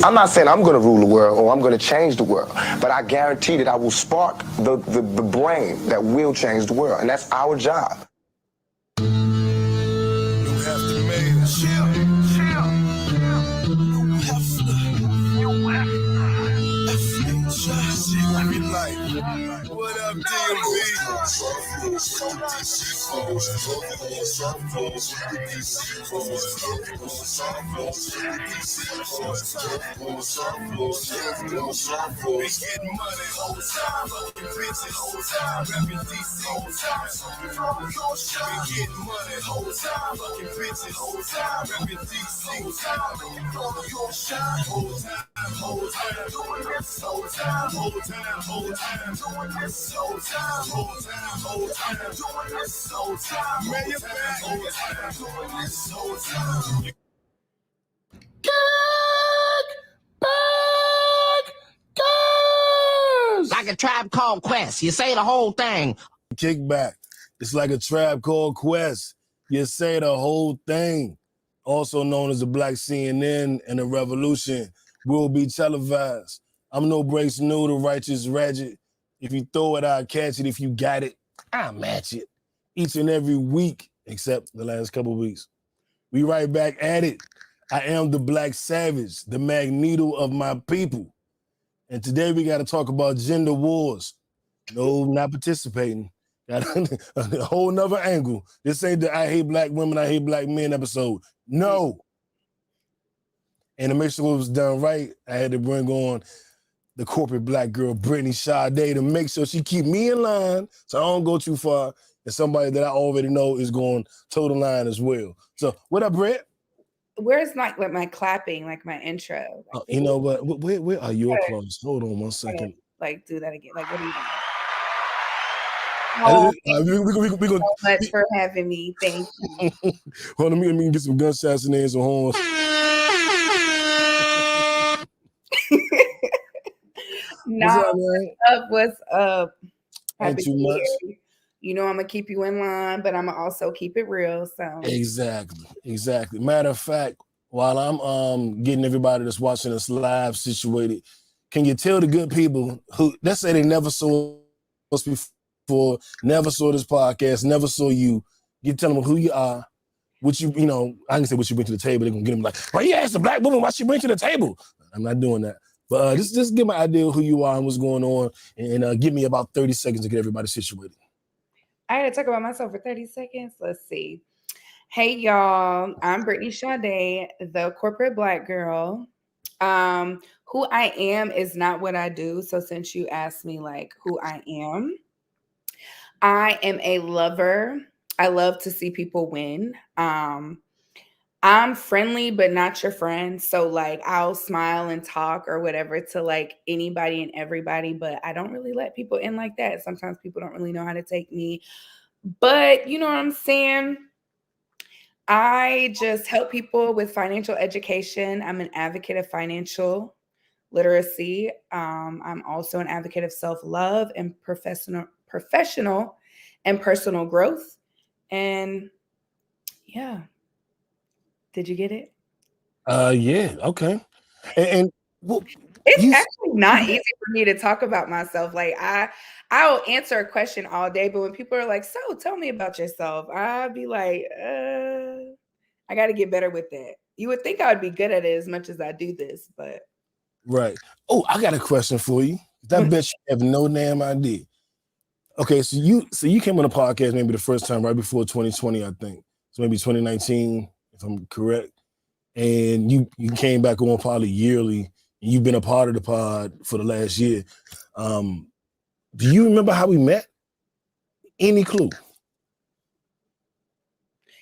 I'm not saying I'm going to rule the world or I'm going to change the world, but I guarantee that I will spark the brain that will change the world, and that's our job. You have to make it. Chill. What up, Like a Tribe Called Quest. You say the whole thing. Kickback. It's like a Tribe Called Quest. You say the whole thing. Also known as the Black CNN and the Revolution will be televised. I'm no breaks new, the righteous ratchet. If you throw it, I'll catch it. If you got it, I'll match it. Each and every week, except the last couple of weeks. We right back at it. I am the Black Savage, the Magneto of my people. And today we got to talk about gender wars. No, not participating. Got a whole nother angle. This ain't the I hate black women, I hate black men episode. No. And to make sure it was done right, I had to bring on the corporate black girl, Brittany Sade, to make sure she keep me in line so I don't go too far, and somebody that I already know is going toe the line as well. So what up, Britt? Where's like my clapping, like my intro? Like, You know what? Where are your applause? Hold on one second. Like do that again. Like what are you doing? We So much for having me. Thank you. Hold on, let me get some gunshots in there and some horns. What's up? Ain't too much. You know I'm gonna keep you in line, but I'm gonna also keep it real. So exactly. Matter of fact, while I'm getting everybody that's watching us live situated, can you tell the good people who let's say they never saw us before, never saw this podcast, never saw you, you tell them who you are, what you know, I can say what you bring to the table. They're gonna get them like, well, you asked a black woman what she bring to the table. I'm not doing that. But just give me an idea of who you are and what's going on, and give me about 30 seconds to get everybody situated. I had to talk about myself for 30 seconds. Let's see. Hey, y'all. I'm Brittany Sade, the corporate black girl. Who I am is not what I do. So since you asked me like who I am a lover. I love to see people win. I'm friendly, but not your friend. So like I'll smile and talk or whatever to like anybody and everybody, but I don't really let people in like that. Sometimes people don't really know how to take me, but you know what I'm saying? I just help people with financial education. I'm an advocate of financial literacy. I'm also an advocate of self-love and professional and personal growth. And yeah. Did you get it? Yeah, okay. And well, it's actually not easy for me to talk about myself. Like I'll answer a question all day, but when people are like, so tell me about yourself, I'll be like, I got to get better with that. You would think I would be good at it as much as I do this, but. Right. Oh, I got a question for you. I bet you have no damn idea. Okay, so you came on the podcast maybe the first time right before 2020, I think. So maybe 2019, if I'm correct. And you came back on probably yearly, and you've been a part of the pod for the last year. Do you remember how we met? Any clue?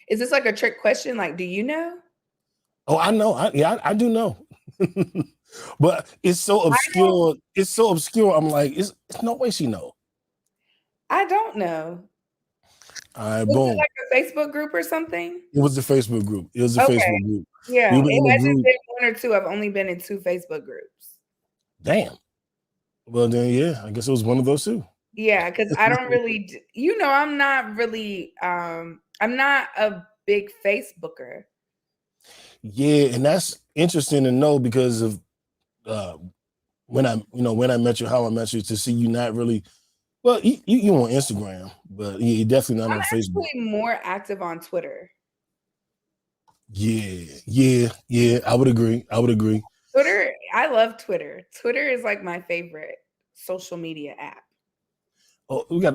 Is this like a trick question? Like, do you know? Oh, I know. I do know. But it's so obscure. It's so obscure. I'm like, it's no way she know. I don't know. All right, was boom. it like a Facebook group or something? It was the Facebook group. Facebook group. Yeah, it hasn't been one or two. I've only been in 2 Facebook groups. Damn. Well, then, yeah, I guess it was one of those two. Yeah, because I don't really, I'm not really, I'm not a big Facebooker. Yeah, and that's interesting to know because of when I met you, how I met you, to see you not really. Well, you on Instagram, but you're definitely not I'm on Facebook. actually more active on Twitter. Yeah. I would agree. Twitter, I love Twitter. Twitter is like my favorite social media app. Oh, we got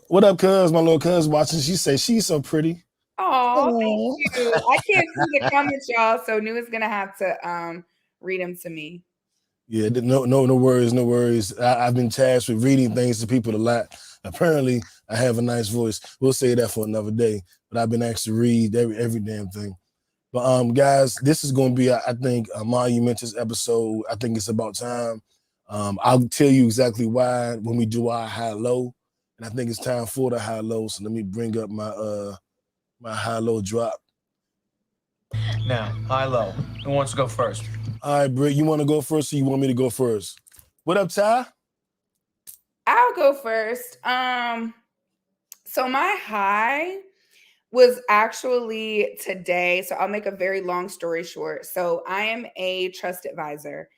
what up, cuz? My little cuz watching. She say she's so pretty. Oh, thank Oh. you. I can't see the comments, y'all, so Nu is gonna have to read them to me. Yeah, no worries. I've been tasked with reading things to people a lot. Apparently, I have a nice voice. We'll say that for another day. But I've been asked to read every damn thing. But guys, this is going to be, I think, a monumentous episode. I think it's about time. I'll tell you exactly why when we do our high low, and I think it's time for the high low. So let me bring up my high low drop. Now, high low. Who wants to go first? All right, Britt, you want to go first, or you want me to go first? What up, Ty? I'll go first. So my high was actually today. So I'll make a very long story short. So I am a trust advisor,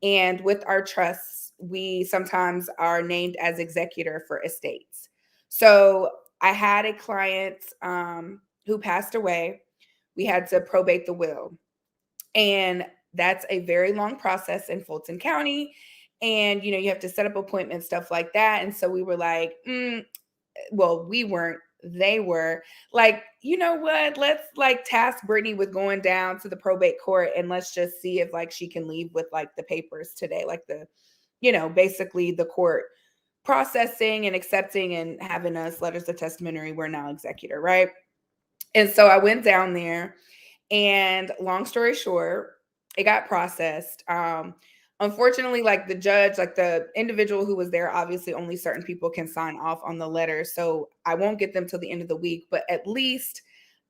and with our trusts, we sometimes are named as executor for estates. So I had a client who passed away. We had to probate the will, and that's a very long process in Fulton County. And you have to set up appointments, stuff like that. And so we were like, well, we weren't, they were like, you know what, let's like task Brittany with going down to the probate court, and let's just see if like she can leave with like the papers today, like the basically the court processing and accepting and having us letters of testamentary, we're now executor, right? And so I went down there, and long story short, it got processed. Unfortunately, like the judge, like the individual who was there, obviously only certain people can sign off on the letter. So I won't get them till the end of the week, but at least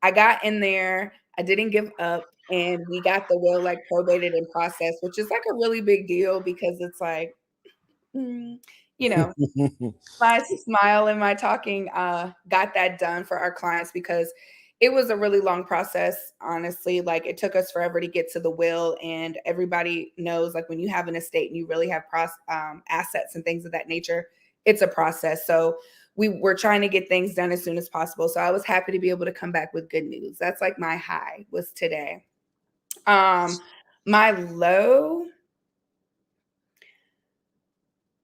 I got in there. I didn't give up, and we got the will like probated and processed, which is like a really big deal because it's like, mm, you know, my smile and my talking got that done for our clients because it was a really long process, honestly. Like it took us forever to get to the will, and everybody knows like when you have an estate and you really have assets and things of that nature, it's a process. So we were trying to get things done as soon as possible. So I was happy to be able to come back with good news. That's like my high was today. My low,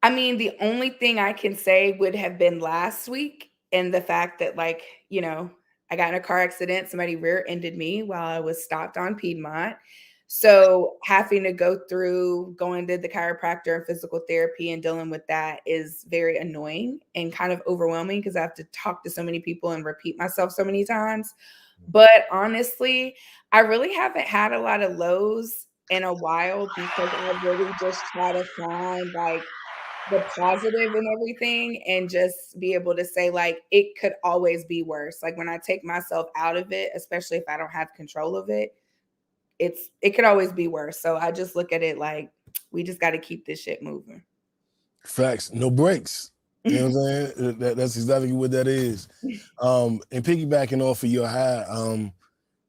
I mean, the only thing I can say would have been last week, and the fact that, like, I got in a car accident. Somebody rear-ended me while I was stopped on Piedmont. So having to go through going to the chiropractor and physical therapy and dealing with that is very annoying and kind of overwhelming because I have to talk to so many people and repeat myself so many times. But honestly, I really haven't had a lot of lows in a while because I really just try to find like the positive in everything and just be able to say like it could always be worse. Like when I take myself out of it, especially if I don't have control of it, it could always be worse. So I just look at it like we just got to keep this shit moving. Facts, no breaks. You know what I'm saying? That's exactly what that is. And piggybacking off of your high,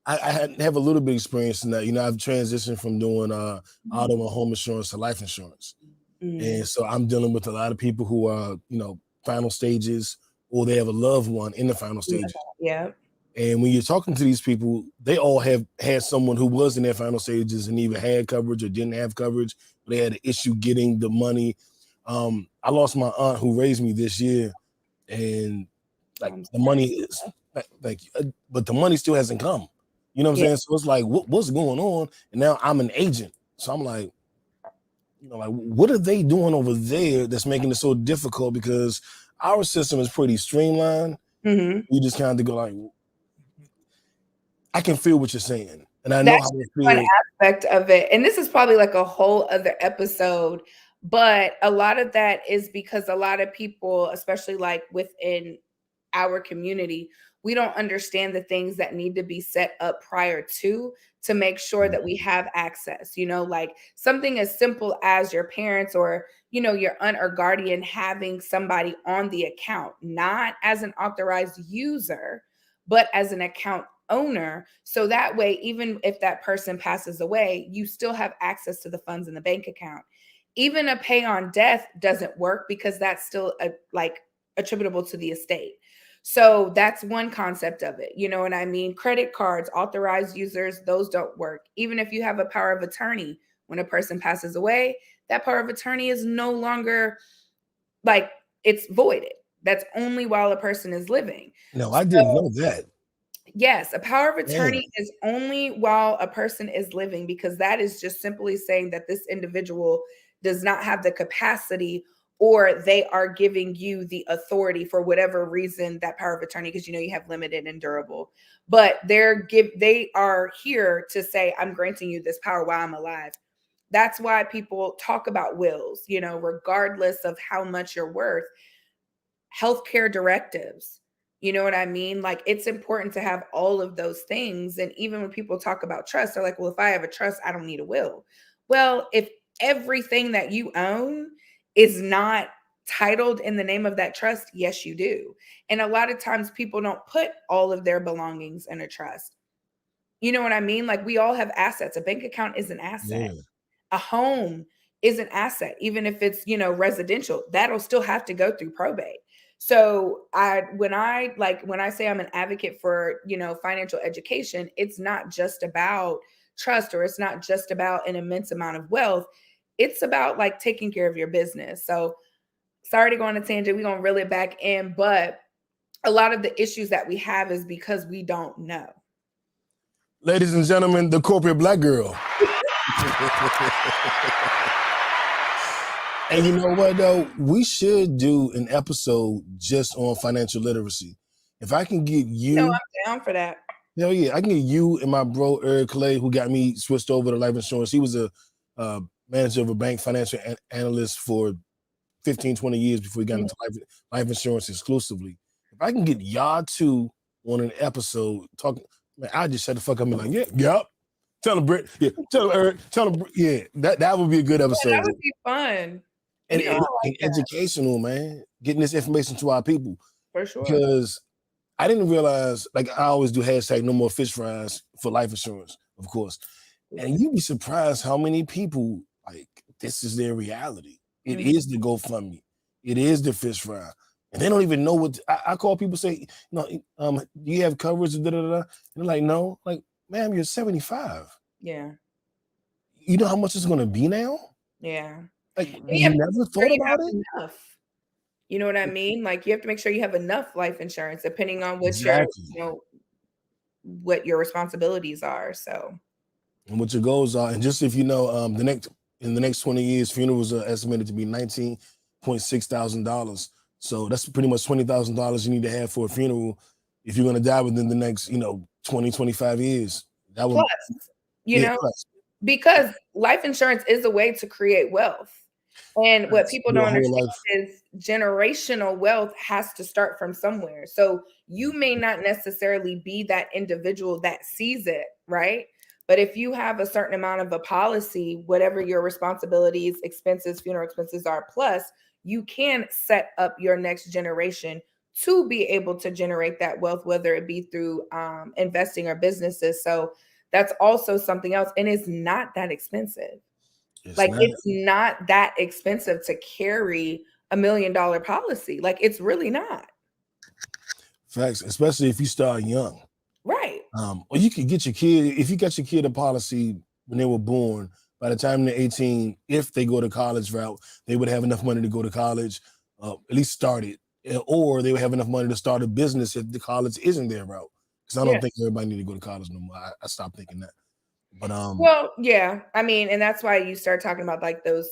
I have a little bit of experience in that. I've transitioned from doing auto and home insurance to life insurance. And so I'm dealing with a lot of people who are, final stages, or they have a loved one in the final stages. Yeah. And when you're talking to these people, they all have had someone who was in their final stages and either had coverage or didn't have coverage. They had an issue getting the money. I lost my aunt who raised me this year, and like the money is, thank you, but the money still hasn't come. You know what I'm saying? So it's like, what's going on? And now I'm an agent, so I'm like, like what are they doing over there that's making it so difficult? Because our system is pretty streamlined. Mm-hmm. You just kind of go like, I can feel what you're saying, and I know That's how it feels. one aspect of it, and this is probably like a whole other episode. But a lot of that is because a lot of people, especially like within our community, we don't understand the things that need to be set up prior to make sure that we have access, like something as simple as your parents or, your aunt or guardian having somebody on the account, not as an authorized user, but as an account owner. So that way, even if that person passes away, you still have access to the funds in the bank account. Even a pay on death doesn't work because that's still like attributable to the estate. So that's one concept of it. You know what I mean? Credit cards, authorized users, those don't work. Even if you have a power of attorney, when a person passes away, that power of attorney is no longer like it's voided. That's only while a person is living. No, I didn't know that. Yes, a power of Damn. attorney is only while a person is living, because that is just simply saying that this individual does not have the capacity, or they are giving you the authority for whatever reason, that power of attorney, because you know you have limited and durable, but they are here to say, I'm granting you this power while I'm alive. That's why people talk about wills, you know, regardless of how much you're worth. Healthcare directives, you know what I mean? Like, it's important to have all of those things. And even when people talk about trust, they're like, well, if I have a trust, I don't need a will. Well, if everything that you own is not titled in the name of that trust, yes, you do. And a lot of times people don't put all of their belongings in a trust. You know what I mean? Like, we all have assets. A bank account is an asset. Yeah. A home is an asset, even if it's, you know, residential, that'll still have to go through probate. So when I say I'm an advocate for, you know, financial education, it's not just about trust, or it's not just about an immense amount of wealth. It's about like taking care of your business. So sorry to go on a tangent. We're going to reel it back in, but a lot of the issues that we have is because we don't know. Ladies and gentlemen, the corporate black girl. And you know what, though? We should do an episode just on financial literacy. If I can get you... No, I'm down for that. Hell yeah. I can get you and my bro, Eric Clay, who got me switched over to life insurance. He was a manager of a bank, financial analyst for 15, 20 years before he got into life insurance exclusively. If I can get y'all two on an episode talking, man, I just shut the fuck up and be like, yep. Tell him, Britt. Yeah, tell him, Eric. Tell him, yeah. That would be a good episode. Yeah, that would be fun. And educational, man. Getting this information to our people. For sure. Because I didn't realize, like, I always do hashtag no more fish fries for life insurance, of course. And you'd be surprised how many people, like, this is their reality. It is the GoFundMe. It is the fish fry. And they don't even know what I call people, say, do you have coverage? And they're like, no. Like, ma'am, you're 75. Yeah. You know how much it's going to be now? Yeah. Like, you never thought about it? Enough. You know what I mean? Like, you have to make sure you have enough life insurance, depending on what what your responsibilities are. So, and what your goals are. And just if you know, in the next 20 years, funerals are estimated to be $19.6 thousand. So that's pretty much $20,000 you need to have for a funeral if you're going to die within the next, 20, 25 years. That would, plus, because life insurance is a way to create wealth. And what people don't understand is generational wealth has to start from somewhere. So you may not necessarily be that individual that sees it, right? But if you have a certain amount of a policy, whatever your responsibilities, expenses, funeral expenses are, plus you can set up your next generation to be able to generate that wealth, whether it be through investing or businesses. So that's also something else. And it's not that expensive. It's not that expensive to carry $1 million policy. Like, it's really not. Facts, especially if you start young. Right. Or you could get your kid, if you got your kid a policy when they were born, by the time they're 18, if they go to college route, they would have enough money to go to college, at least start it. Or they would have enough money to start a business if the college isn't their route. Because I don't think everybody need to go to college no more. I stopped thinking that. But well, yeah, I mean, and that's why you start talking about like those,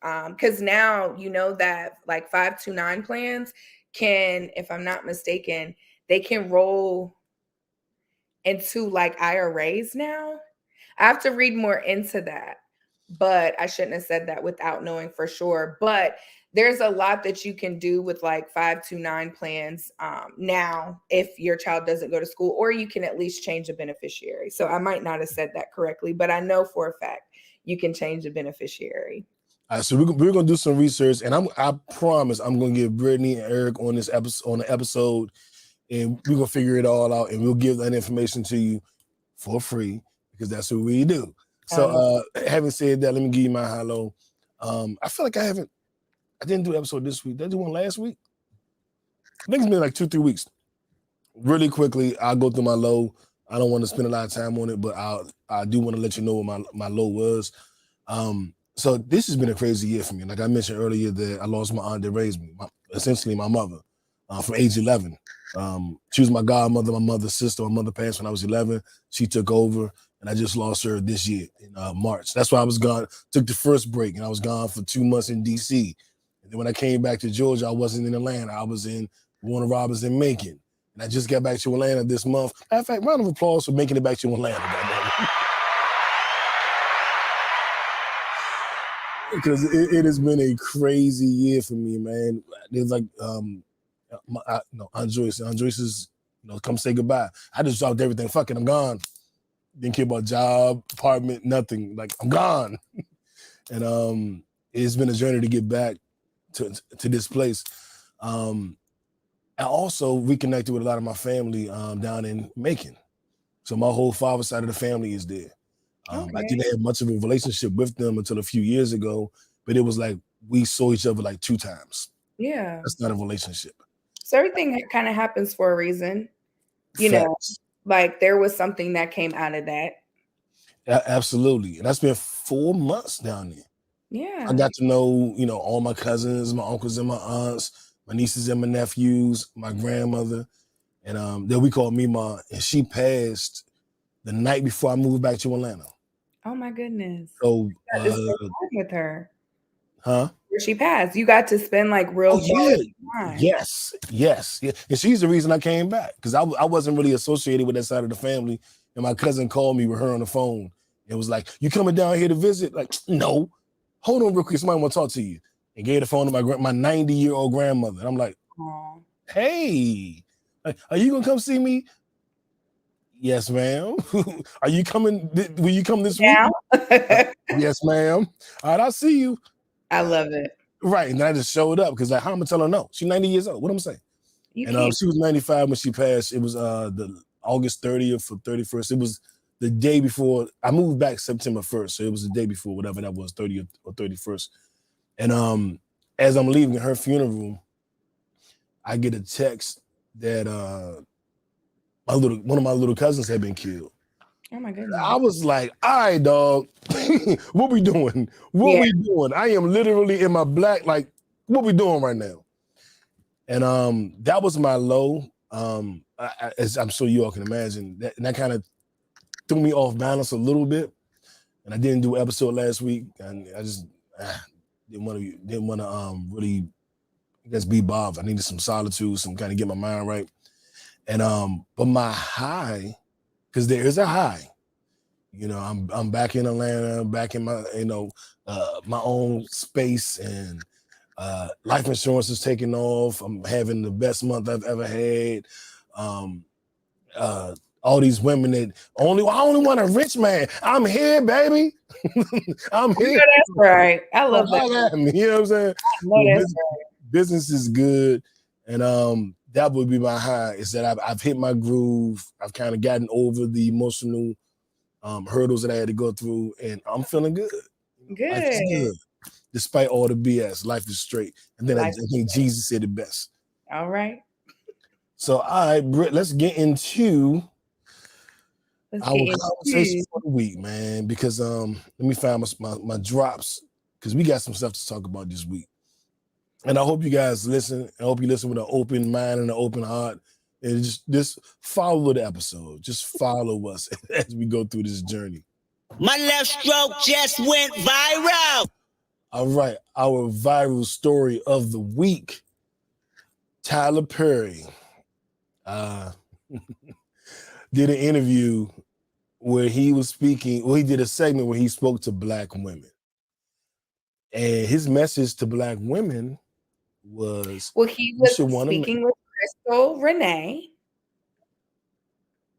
because now you know that like 529 plans can, if I'm not mistaken, they can roll into like IRAs now. I have to read more into that, but I shouldn't have said that without knowing for sure. But there's a lot that you can do with like 529 plans now if your child doesn't go to school, or you can at least change the beneficiary. So I might not have said that correctly, but I know for a fact you can change the beneficiary. All right, so we're going to do some research, and I promise I'm going to get Brittany and Eric on the episode, and we're gonna figure it all out, and we'll give that information to you for free because that's what we do. So, having said that, let me give you my hello. I feel like I didn't do an episode this week. Did I do one last week? I think it's been like 2-3 weeks. Really quickly, I'll go through my low. I don't want to spend a lot of time on it, but I do want to let you know what my low was. So this has been a crazy year for me. Like I mentioned earlier, that I lost my aunt that raised me, essentially my mother, from age 11. She was my godmother, my mother's sister. My mother passed when I was 11. She took over, and I just lost her this year in March. That's why I was gone. Took the first break, and I was gone for 2 months in D.C. And then when I came back to Georgia, I wasn't in Atlanta. I was in Warner Robins in Macon. And I just got back to Atlanta this month. Matter of fact, round of applause for making it back to Atlanta. Because it has been a crazy year for me, man. There's like, Aunt Joyce. Aunt Joyce is, come say goodbye. I just dropped everything. Fuck it, I'm gone. Didn't care about job, apartment, nothing. Like, I'm gone. And it's been a journey to get back to this place. I also reconnected with a lot of my family down in Macon. So my whole father's side of the family is there. I didn't have much of a relationship with them until a few years ago, but it was like we saw each other like 2 times. Yeah. That's not a relationship. So everything kind of happens for a reason. You know, like there was something that came out of that. Absolutely. And that's been 4 months down there. Yeah. I got to know, all my cousins, my uncles and my aunts, my nieces and my nephews, my grandmother, and that we call Mima, and she passed the night before I moved back to Atlanta. Oh my goodness. So You got to spend time with her. Huh? Where she passed. You got to spend like real time. Yes. And she's the reason I came back, because I wasn't really associated with that side of the family. And my cousin called me with her on the phone. It was like, "You coming down here to visit?" Like, no. Hold on real quick. Somebody want to talk to you. And gave the phone to my 90-year-old grandmother. And I'm like, Aww. "Hey, are you going to come see me?" "Yes, ma'am." "Are you coming? Will you come this week?" "Yes, ma'am." "All right, I'll see you." I love it. Right. And I just showed up because, like, how am I tell her no? She's 90 years old. What am I saying? And she was 95 when she passed. It was the August 30th or 31st. It was the day before. I moved back September 1st. So it was the day before, whatever that was, 30th or 31st. And as I'm leaving her funeral, I get a text that one of my little cousins had been killed. Oh my goodness. I was like, all right, dog, what we doing? What we doing? I am literally in my black, like, what we doing right now? And that was my low. As I'm sure you all can imagine, that kind of threw me off balance a little bit. And I didn't do an episode last week, and I just didn't want to really, I guess, be bothered. I needed some solitude, some kind of get my mind right. And but my high, because there is a high. I'm back in Atlanta, back in my my own space, and life insurance is taking off. I'm having the best month I've ever had. All these women that I only want a rich man. I'm here, baby. I'm here. That's right. I love that. You know what I'm saying? That's right. Business is good, and that would be my high. Is that I've hit my groove. I've kind of gotten over the emotional hurdles that I had to go through, and I'm feeling good. Good. Life is good. Despite all the BS, life is straight. And then I think Jesus said it best. All right. So, all right, Britt, let's get into our conversation for the week, man. Because let me find my drops, because we got some stuff to talk about this week. And I hope you guys listen. I hope you listen with an open mind and an open heart. And just follow the episode. Just follow us as we go through this journey. My left stroke just went viral. All right, our viral story of the week. Tyler Perry did an interview where he was speaking. Well, he did a segment where he spoke to Black women. And his message to Black women was... Well, he was speaking with Crystal Renee.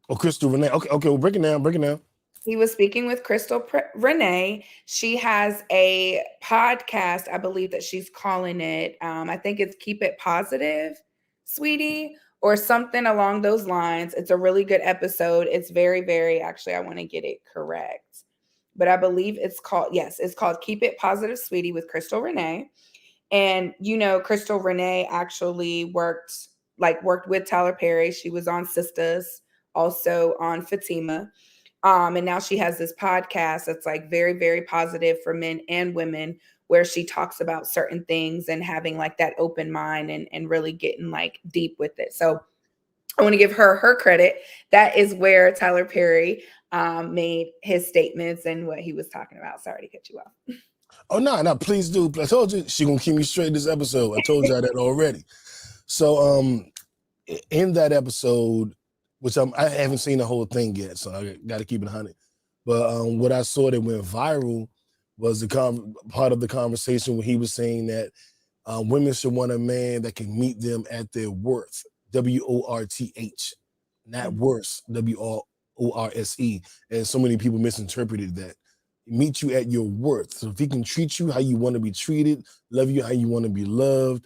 Oh, Crystal Renee. Okay, well, break it down. He was speaking with Crystal Renee. She has a podcast, I believe that she's calling it. I think it's Keep It Positive, Sweetie, or something along those lines. It's a really good episode. It's very, very, actually, I want to get it correct, but I believe it's called Keep It Positive, Sweetie with Crystal Renee. And, Crystal Renee actually worked with Tyler Perry. She was on Sisters, also on Fatima. And now she has this podcast that's like very, very positive for men and women, where she talks about certain things and having like that open mind and really getting like deep with it. So I want to give her credit. That is where Tyler Perry made his statements and what he was talking about. Sorry to cut you off. Oh, no, please do. I told you she gonna keep me straight this episode. I told y'all that already. So in that episode, which I haven't seen the whole thing yet, so I got to keep it 100. But what I saw that went viral was the part of the conversation where he was saying that women should want a man that can meet them at their worth, WORTH, not worse, WORSE. And so many people misinterpreted that. Meet you at your worth. So if he can treat you how you want to be treated, love you how you want to be loved,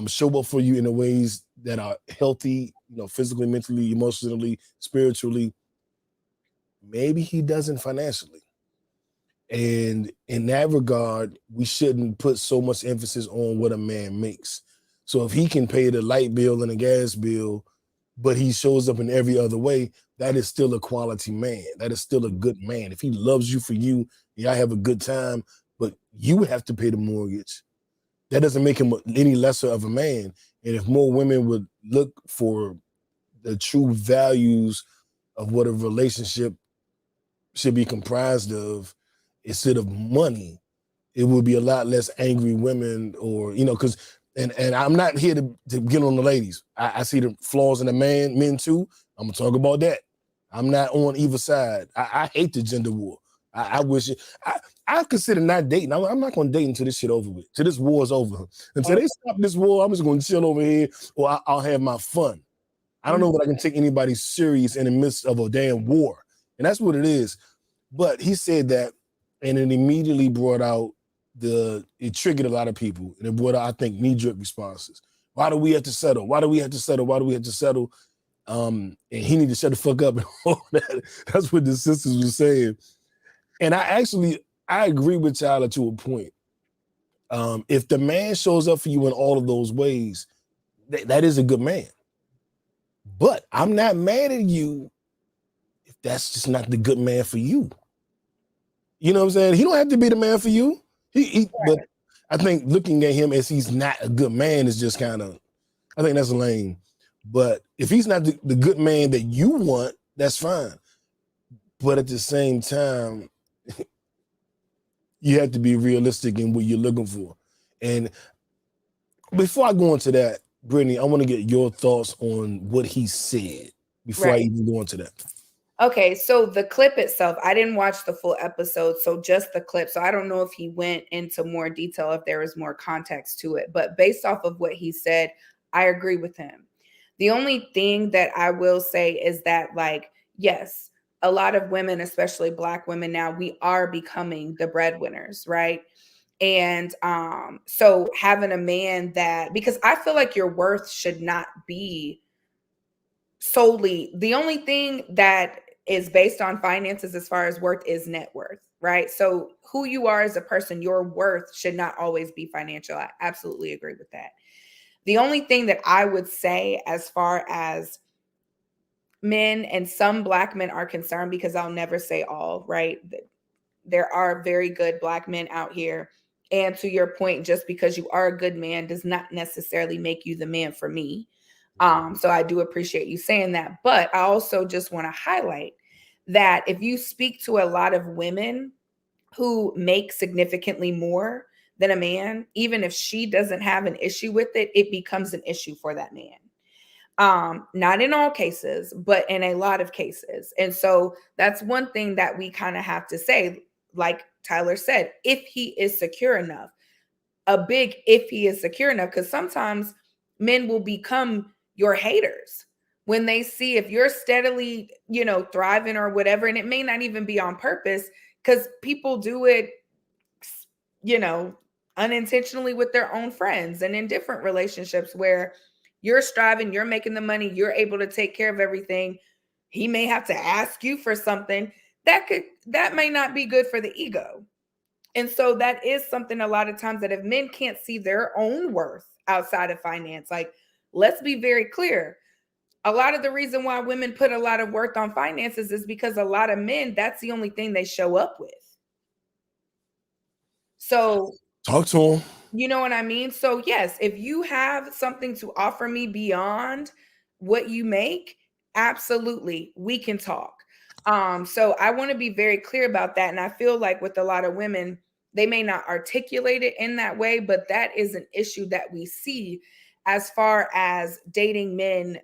show up for you in the ways that are healthy, physically, mentally, emotionally, spiritually, maybe he doesn't financially. And in that regard, we shouldn't put so much emphasis on what a man makes. So if he can pay the light bill and the gas bill, but he shows up in every other way, that is still a quality man. That is still a good man. If he loves you for you, y'all have a good time, but you have to pay the mortgage, that doesn't make him any lesser of a man. And if more women would look for the true values of what a relationship should be comprised of, instead of money, it would be a lot less angry women, or, because, and I'm not here to get on the ladies. I see the flaws in the men too. I'm gonna talk about that. I'm not on either side. I hate the gender war. I wish I consider not dating. I'm not gonna date until this shit over with, till this war is over. Until they stop this war, I'm just gonna chill over here, or I'll have my fun. I don't know that I can take anybody serious in the midst of a damn war. And that's what it is. But he said that, and it immediately brought out it triggered a lot of people. And it brought out, I think, knee-jerk responses. Why do we have to settle? Why do we have to settle? Why do we have to settle? And he need to shut the fuck up and all that. That's what the sisters were saying. And I agree with Tyler to a point. If the man shows up for you in all of those ways, that is a good man. But I'm not mad at you if that's just not the good man for you. You know what I'm saying? He don't have to be the man for you. But I think looking at him as he's not a good man is just kind of, I think that's lame. But if he's not the good man that you want, that's fine. But at the same time, you have to be realistic in what you're looking for. And before I go into that, Brittany, I want to get your thoughts on what he said before I even go into that. Okay, so the clip itself, I didn't watch the full episode, so just the clip. So I don't know if he went into more detail, if there was more context to it. But based off of what he said, I agree with him. The only thing that I will say is that, like, yes, a lot of women, especially Black women now, we are becoming the breadwinners, right? And so having a man that, because I feel like your worth should not be solely, the only thing that is based on finances as far as worth is net worth, right? So who you are as a person, your worth should not always be financial. I absolutely agree with that. The only thing that I would say as far as men and some Black men are concerned, because I'll never say all, right? There are very good Black men out here. And to your point, just because you are a good man does not necessarily make you the man for me. So I do appreciate you saying that. But I also just want to highlight that if you speak to a lot of women who make significantly more than a man, even if she doesn't have an issue with it, it becomes an issue for that man. Not in all cases, but in a lot of cases. And so that's one thing that we kind of have to say, like Tyler said, if he is secure enough, a big if he is secure enough, because sometimes men will become your haters when they see if you're steadily, thriving or whatever. And it may not even be on purpose, because people do it, unintentionally with their own friends and in different relationships where You're striving, you're making the money, you're able to take care of everything. He may have to ask you for something that may not be good for the ego. And so that is something a lot of times that if men can't see their own worth outside of finance, like, let's be very clear. A lot of the reason why women put a lot of worth on finances is because a lot of men, that's the only thing they show up with. So Talk to him. you know what I mean? So yes, if you have something to offer me beyond what you make, absolutely, we can talk. So I want to be very clear about that. And I feel like with a lot of women, they may not articulate it in that way, but that is an issue that we see as far as dating men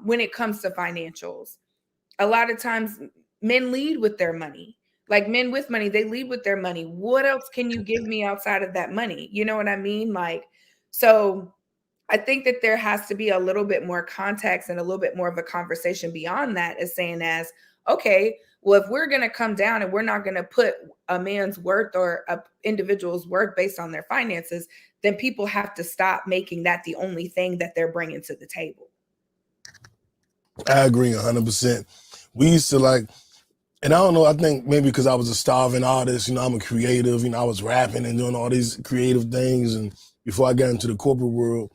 when it comes to financials. A lot of times men lead with their money. Like men with money, they lead with their money. What else can you give me outside of that money? You know what I mean? Like, so I think that there has to be a little bit more context and a little bit more of a conversation beyond that, as saying as, okay, well, if we're going to come down and we're not going to put a man's worth or an individual's worth based on their finances, then people have to stop making that the only thing that they're bringing to the table. I agree 100%. We used to like, and I don't know, I think maybe because I was a starving artist, you know, I'm a creative, you know, I was rapping and doing all these creative things and before I got into the corporate world.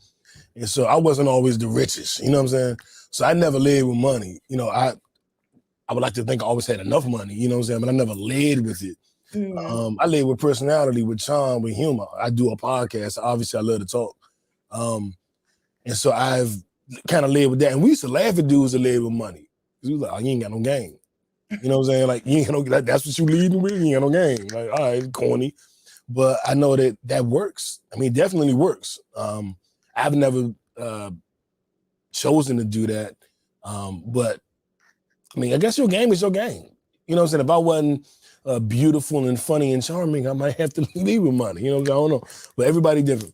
And so I wasn't always the richest, you know what I'm saying? So I never led with money. You know, I would like to think I always had enough money, you know what I'm saying? But I never led with it. I led with personality, with charm, with humor. I do a podcast. Obviously, I love to talk. And so I've kind of led with that. And we used to laugh at dudes that led with money. We was like, oh, you ain't got no game. You know what I'm saying? Like, you ain't got no, that's what you leading with? You ain't got no game. Like, all right, corny. But I know that works. I mean, it definitely works. I've never chosen to do that. But I mean, I guess your game is your game. You know what I'm saying? If I wasn't beautiful and funny and charming, I might have to leave with money. You know, I don't know. But everybody different.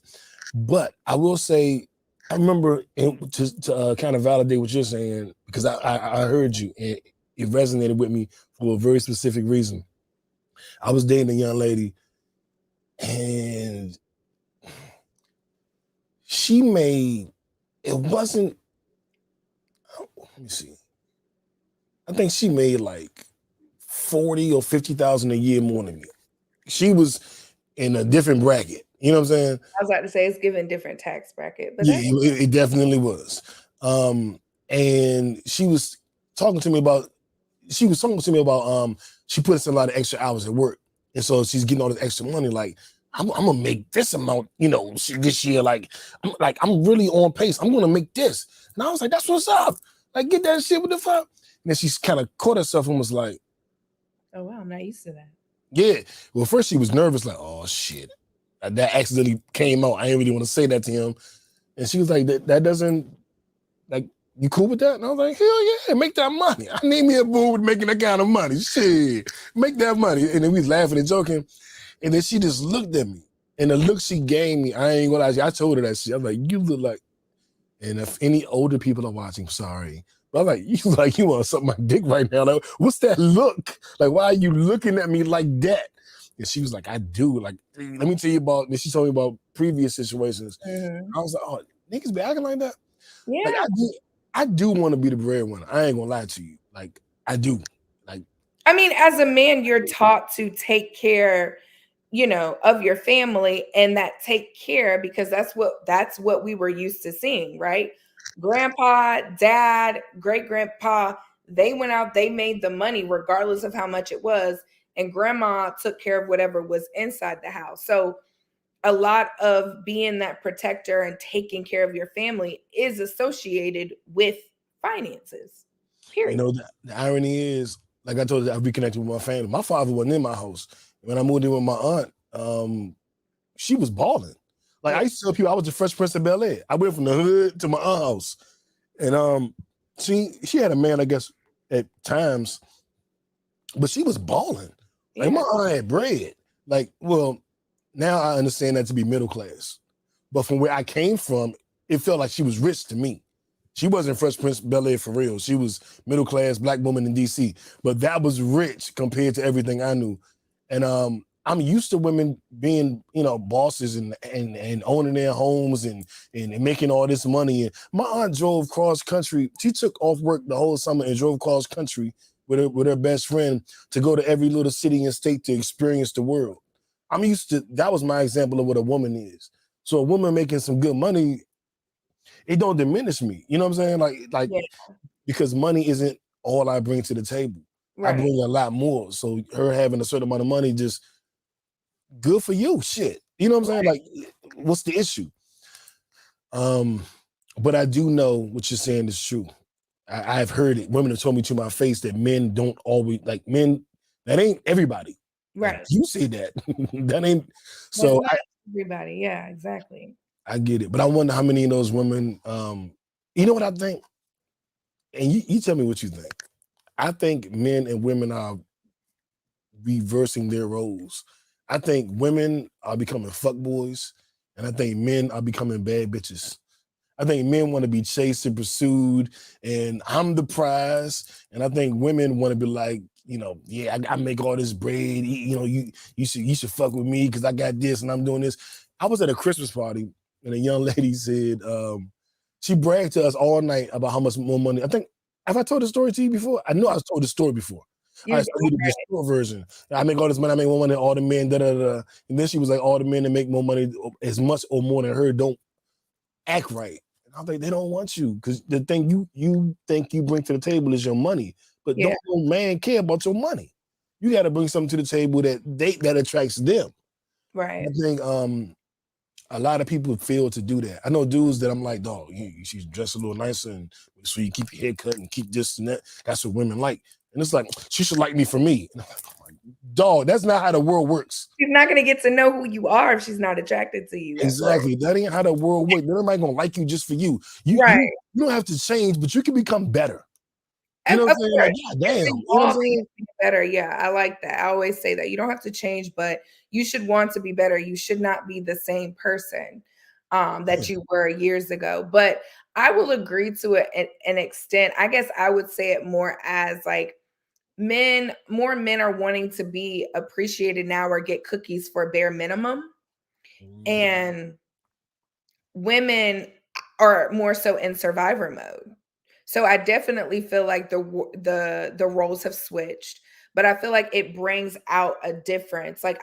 But I will say, I remember to kind of validate what you're saying, because I heard you and it resonated with me for a very specific reason. I was dating a young lady and she made, it wasn't, let me see. I think she made like 40 or 50,000 a year more than me. She was in a different bracket. You know what I'm saying? I was about to say it's given different tax bracket, but yeah, it definitely was. And she was talking to me about, she puts in a lot of extra hours at work. And so she's getting all this extra money. Like, I'm gonna make this amount, you know, this year. I'm really on pace. I'm gonna make this. And I was like, that's what's up. Like, get that shit with the fuck. And then she's kind of caught herself and was like, oh wow, I'm not used to that. Yeah. Well, first she was nervous, like, oh shit. That accidentally came out. I didn't really want to say that to him. And she was like, that doesn't, like, you cool with that? And I was like, hell yeah, make that money. I need me a boo with making that kind of money. Shit, make that money. And then we was laughing and joking. And then she just looked at me. And the look she gave me, I ain't gonna lie to you, I told her that shit. I was like, you look like, and if any older people are watching, sorry. But I was like, you want to suck my dick right now. Like, what's that look? Like, why are you looking at me like that? And she was like, I do. Like, let me tell you about, and she told me about previous situations. I was like, oh, niggas be acting like that? Yeah. Like, I do want to be the breadwinner. I ain't gonna lie to you. Like, I do. Like, I mean, as a man, you're taught to take care, you know, of your family, and that take care, because that's what we were used to seeing, right? Grandpa, dad, great grandpa, they went out, they made the money regardless of how much it was, and grandma took care of whatever was inside the house. So a lot of being that protector and taking care of your family is associated with finances, period. you know, the irony is, like I told you, I reconnected with my family. My father wasn't in my house. When I moved in with my aunt, she was balling. Like, I used to tell people I was the Fresh Prince of Bel-Air. I went from the hood to my aunt's house. And she had a man, I guess, at times, but she was balling. Like, my aunt had bread. Like, well, now I understand that to be middle class. But from where I came from, it felt like she was rich to me. She wasn't Fresh Prince of Bel-Air for real. She was middle class black woman in DC. But that was rich compared to everything I knew. And I'm used to women being, bosses and owning their homes and making all this money. And my aunt drove cross country. She took off work the whole summer and drove cross country with her best friend to go to every little city and state to experience the world. I'm used to, that was my example of what a woman is. So a woman making some good money, it don't diminish me. You know what I'm saying? Like Yeah. because money isn't all I bring to the table. I Right. bring a lot more. So her having a certain amount of money, just good for you. Shit. You know what I'm saying? Like, what's the issue? But I do know what you're saying is true. I've heard it. Women have told me to my face that men don't always like men. That ain't everybody. Right. You say that. That ain't. That's So not everybody. Yeah, exactly. I get it. But I wonder how many of those women, you know what I think? And you tell me what you think. I think men and women are reversing their roles. I think women are becoming fuckboys, and I think men are becoming bad bitches. I think men want to be chased and pursued, and I'm the prize. And I think women want to be like, yeah, I make all this bread. You should fuck with me because I got this and I'm doing this. I was at a Christmas party, and a young lady said, she bragged to us all night about how much more money. I think, have I told the story to you before? I know I told the story before. All right, so I did the store version. I make all this money, I make more money than all the men, da-da-da. And then she was like, all the men that make more money, as much or more than her, don't act right. And I was like, they don't want you. Because the thing you think you bring to the table is your money. But don't no man care about your money. You got to bring something to the table that attracts them. Right. I think a lot of people fail to do that. I know dudes that I'm like, dog, she's dressed a little nicer, and so you keep your hair cut and keep this and that. That's what women like. And it's like, she should like me for me. And I'm like, oh my, dog, that's not how the world works. She's not going to get to know who you are if she's not attracted to you. Exactly. That ain't how the world works. Nobody going to like you just for you. You don't have to change, but you can become better. You know what I'm saying? Like, God damn. You know what I'm saying? Better. Yeah, I like that. I always say that. You don't have to change, but you should want to be better. You should not be the same person that you were years ago. But I will agree to an extent. I guess I would say it more as like more men are wanting to be appreciated now or get cookies for bare minimum. And women are more so in survivor mode. So I definitely feel like the roles have switched, but I feel like it brings out a difference. Like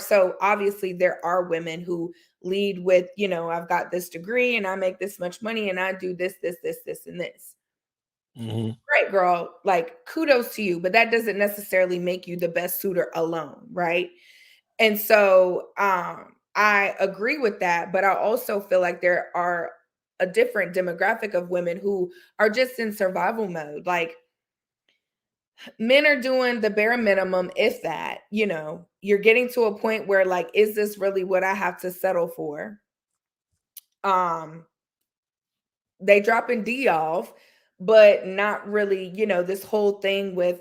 so obviously there are women who lead with, I've got this degree and I make this much money and I do this, this, this, this, and this. Mm-hmm. Great, girl. Like, kudos to you, but that doesn't necessarily make you the best suitor alone, right? And so I agree with that, but I also feel like there are a different demographic of women who are just in survival mode. Like, men are doing the bare minimum, if that, you're getting to a point where like, is this really what I have to settle for? They dropping D off, but not really, this whole thing with,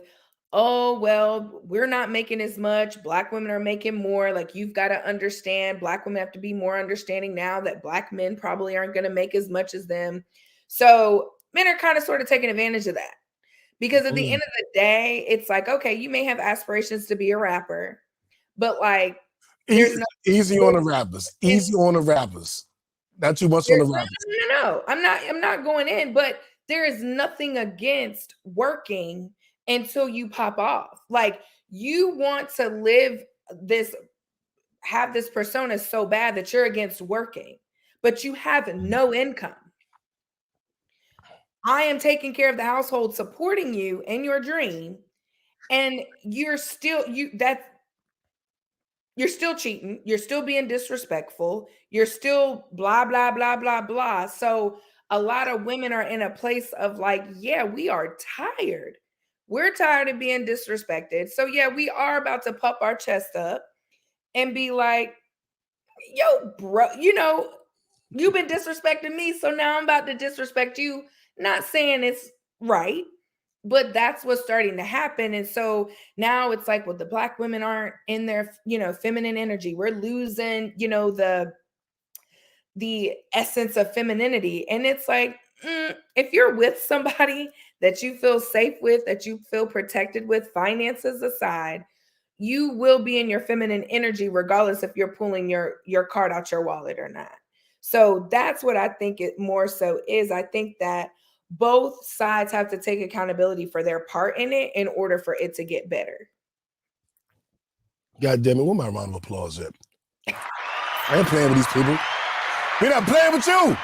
oh, well, we're not making as much. Black women are making more. Like, you've got to understand, Black women have to be more understanding now that Black men probably aren't going to make as much as them. So men are kind of sort of taking advantage of that. Because at the end of the day, it's like, okay, you may have aspirations to be a rapper, but like, easy on the rappers. Easy on the rappers. Not too much on the rappers. No. I'm not going in, but there is nothing against working until you pop off. Like, you want to have this persona so bad that you're against working, but you have no income. I am taking care of the household, supporting you in your dream, and you're still cheating, you're still being disrespectful, you're still blah, blah, blah, blah, blah. So a lot of women are in a place of like, yeah, we are tired. We're tired of being disrespected. So yeah, we are about to puff our chest up and be like, yo, bro, you've been disrespecting me, so now I'm about to disrespect you. Not saying it's right, but that's what's starting to happen. And so now it's like, well, the Black women aren't in their, feminine energy. We're losing, the essence of femininity. And it's like, if you're with somebody that you feel safe with, that you feel protected with, finances aside, you will be in your feminine energy regardless if you're pulling your card out your wallet or not. So that's what I think it more so is. I think that both sides have to take accountability for their part in it in order for it to get better. God damn it, where my round of applause at? I ain't playing with these people. We're not playing with you.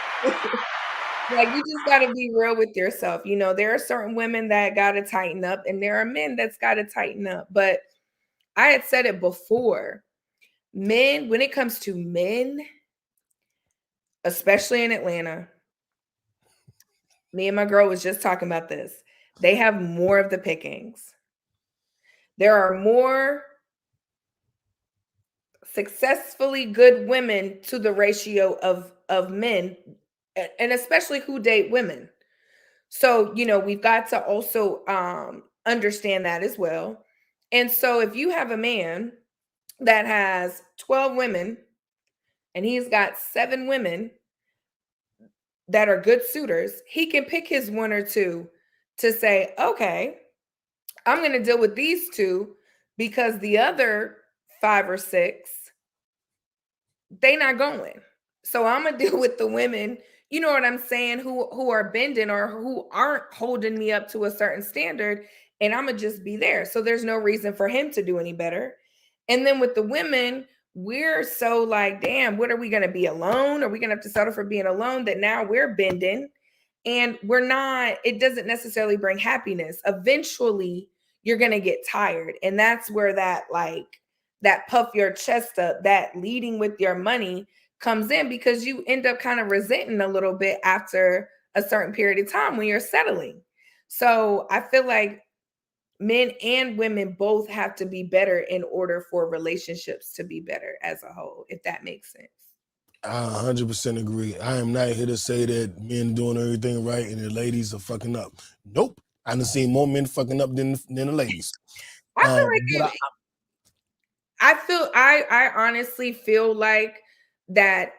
Like, you just got to be real with yourself. You know, there are certain women that got to tighten up, and there are men that's got to tighten up. But I had said it before. Men, when it comes to men, especially in Atlanta, me and my girl was just talking about this. They have more of the pickings. There are more successfully good women to the ratio of men, and especially who date women. So, you know, we've got to also understand that as well. And so if you have a man that has 12 women and he's got 7 women that are good suitors, he can pick his one or two to say, okay, I'm going to deal with these 2 because the other 5 or 6, they not going. So I'm going to deal with the women, you know what I'm saying, who are bending or who aren't holding me up to a certain standard, and I'm going to just be there. So there's no reason for him to do any better. And then with the women, we're so like, damn, what are we going to be alone? Are we going to have to settle for being alone that now we're bending and we're not, it doesn't necessarily bring happiness. Eventually you're going to get tired. And that's where that puff your chest up, that leading with your money comes in, because you end up kind of resenting a little bit after a certain period of time when you're settling. So I feel like men and women both have to be better in order for relationships to be better as a whole, if that makes sense. I 100% agree. I am not here to say that men doing everything right and the ladies are fucking up. Nope. I done seen more men fucking up than the ladies. I honestly feel like that,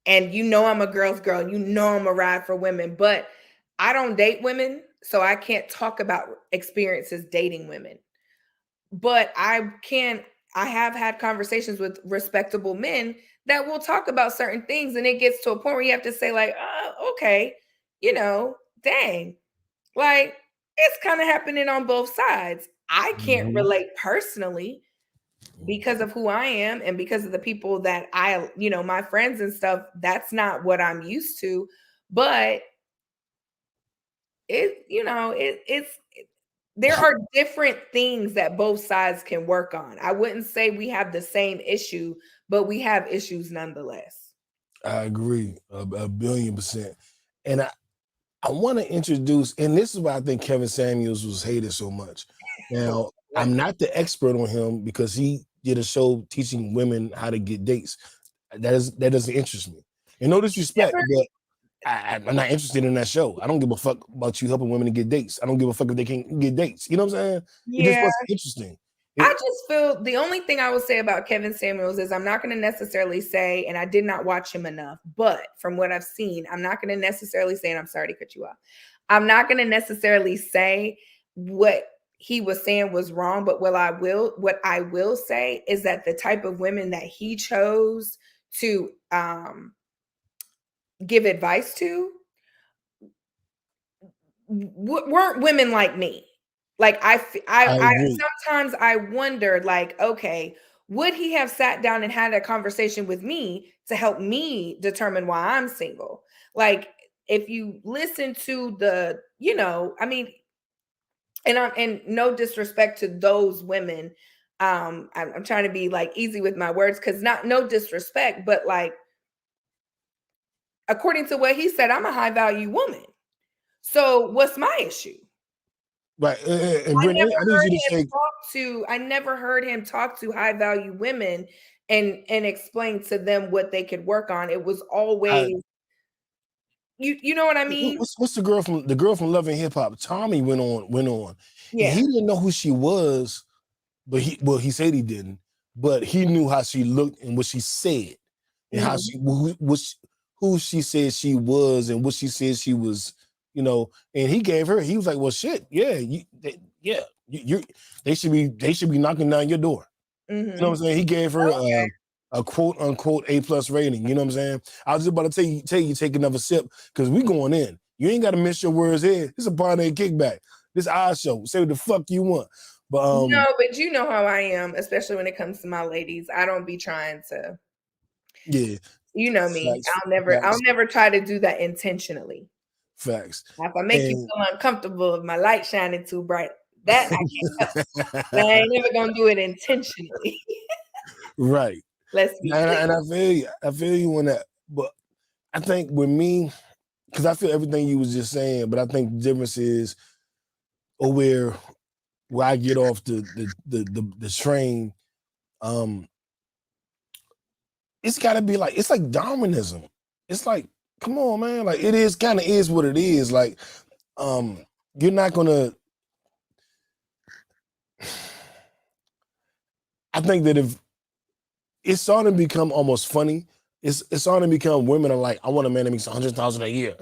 and you know I'm a girl's girl, you know I'm a ride for women, but I don't date women, so I can't talk about experiences dating women. But I have had conversations with respectable men that will talk about certain things, and it gets to a point where you have to say like, okay, you know, dang, like it's kind of happening on both sides. I can't relate personally because of who I am and because of the people that my friends and stuff. That's not what I'm used to, but there are different things that both sides can work on. I wouldn't say we have the same issue, but we have issues nonetheless. I agree a 1,000,000,000%. And I want to introduce, and this is why I think Kevin Samuels was hated so much. Now, I'm not the expert on him because he did a show teaching women how to get dates. That doesn't interest me. And no disrespect, but I'm not interested in that show. I don't give a fuck about you helping women to get dates. I don't give a fuck if they can't get dates. You know what I'm saying? Yeah. It just wasn't interesting. I just feel the only thing I will say about Kevin Samuels is I'm not going to necessarily say, and I did not watch him enough, but from what I've seen, I'm not going to necessarily say, and I'm sorry to cut you off, I'm not going to necessarily say what he was saying was wrong, but what I will say is that the type of women that he chose to give advice to weren't women like me. Like I sometimes I wonder, like, okay, would he have sat down and had a conversation with me to help me determine why I'm single? Like, if you listen to and no disrespect to those women, I'm trying to be like easy with my words, because no disrespect, but like, according to what he said, I'm a high value woman. So what's my issue? Right. And Brittany, I never heard him talk to high value women and explain to them what they could work on. It was always, you know what I mean? What's the girl from Love and Hip Hop? Tommy went on. Yeah. And he didn't know who she was, but he said he didn't, but he knew how she looked and what she said and how who she said she was and what she said she was, and he was like, well, shit, yeah, They should be knocking down your door. You know what I'm saying? He gave her a quote unquote A+ rating. You know what I'm saying? I was just about to tell you take another sip because we going in. You ain't got to miss your words here. This is a Pod Named Kickback. This our show. Say what the fuck you want. But no, but you know how I am, especially when it comes to my ladies. I don't be trying to. Yeah. You know me. Facts, I'll never try to do that intentionally. Facts. If I make you feel uncomfortable, if my light shining too bright, that I can't help. But I ain't never gonna do it intentionally. Right. Let's be clear. And I feel you on that. But I think with me, because I feel everything you was just saying, but I think the difference is where I get off the train, it's gotta be like, it's like Darwinism. It's like, come on, man. Like it is kind of is what it is. Like, you're not gonna. I think that if it's starting to become almost funny, it's starting to become women are like, I want a man that makes 100,000 a year.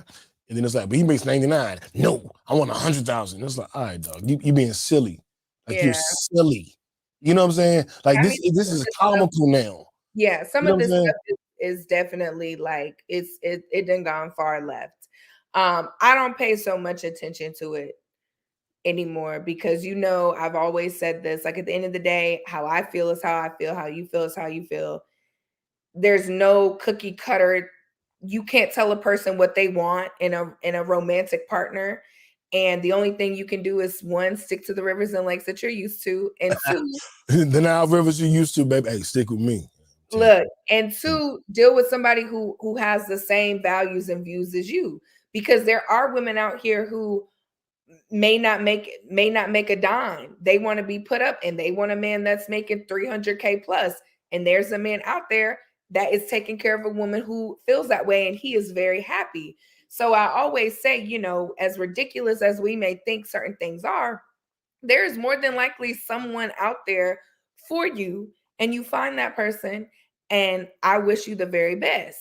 And then it's like, but he makes 99. No, I want 100,000. It's like, all right, dog, you being silly. Like you're silly. You know what I'm saying? Like this is comical now. Yeah, some of this stuff is definitely like it done gone far left. I don't pay so much attention to it anymore because I've always said this, like at the end of the day, how I feel is how I feel, how you feel is how you feel. There's no cookie cutter. You can't tell a person what they want in a romantic partner. And the only thing you can do is one, stick to the rivers and lakes that you're used to, and two, the Nile rivers you're used to, baby. Hey, stick with me. Look, and two, deal with somebody who has the same values and views as you, because there are women out here who may not make a dime. They want to be put up and they want a man that's making 300K plus. And there's a man out there that is taking care of a woman who feels that way and he is very happy. So I always say, as ridiculous as we may think certain things are, there is more than likely someone out there for you, and you find that person, and I wish you the very best.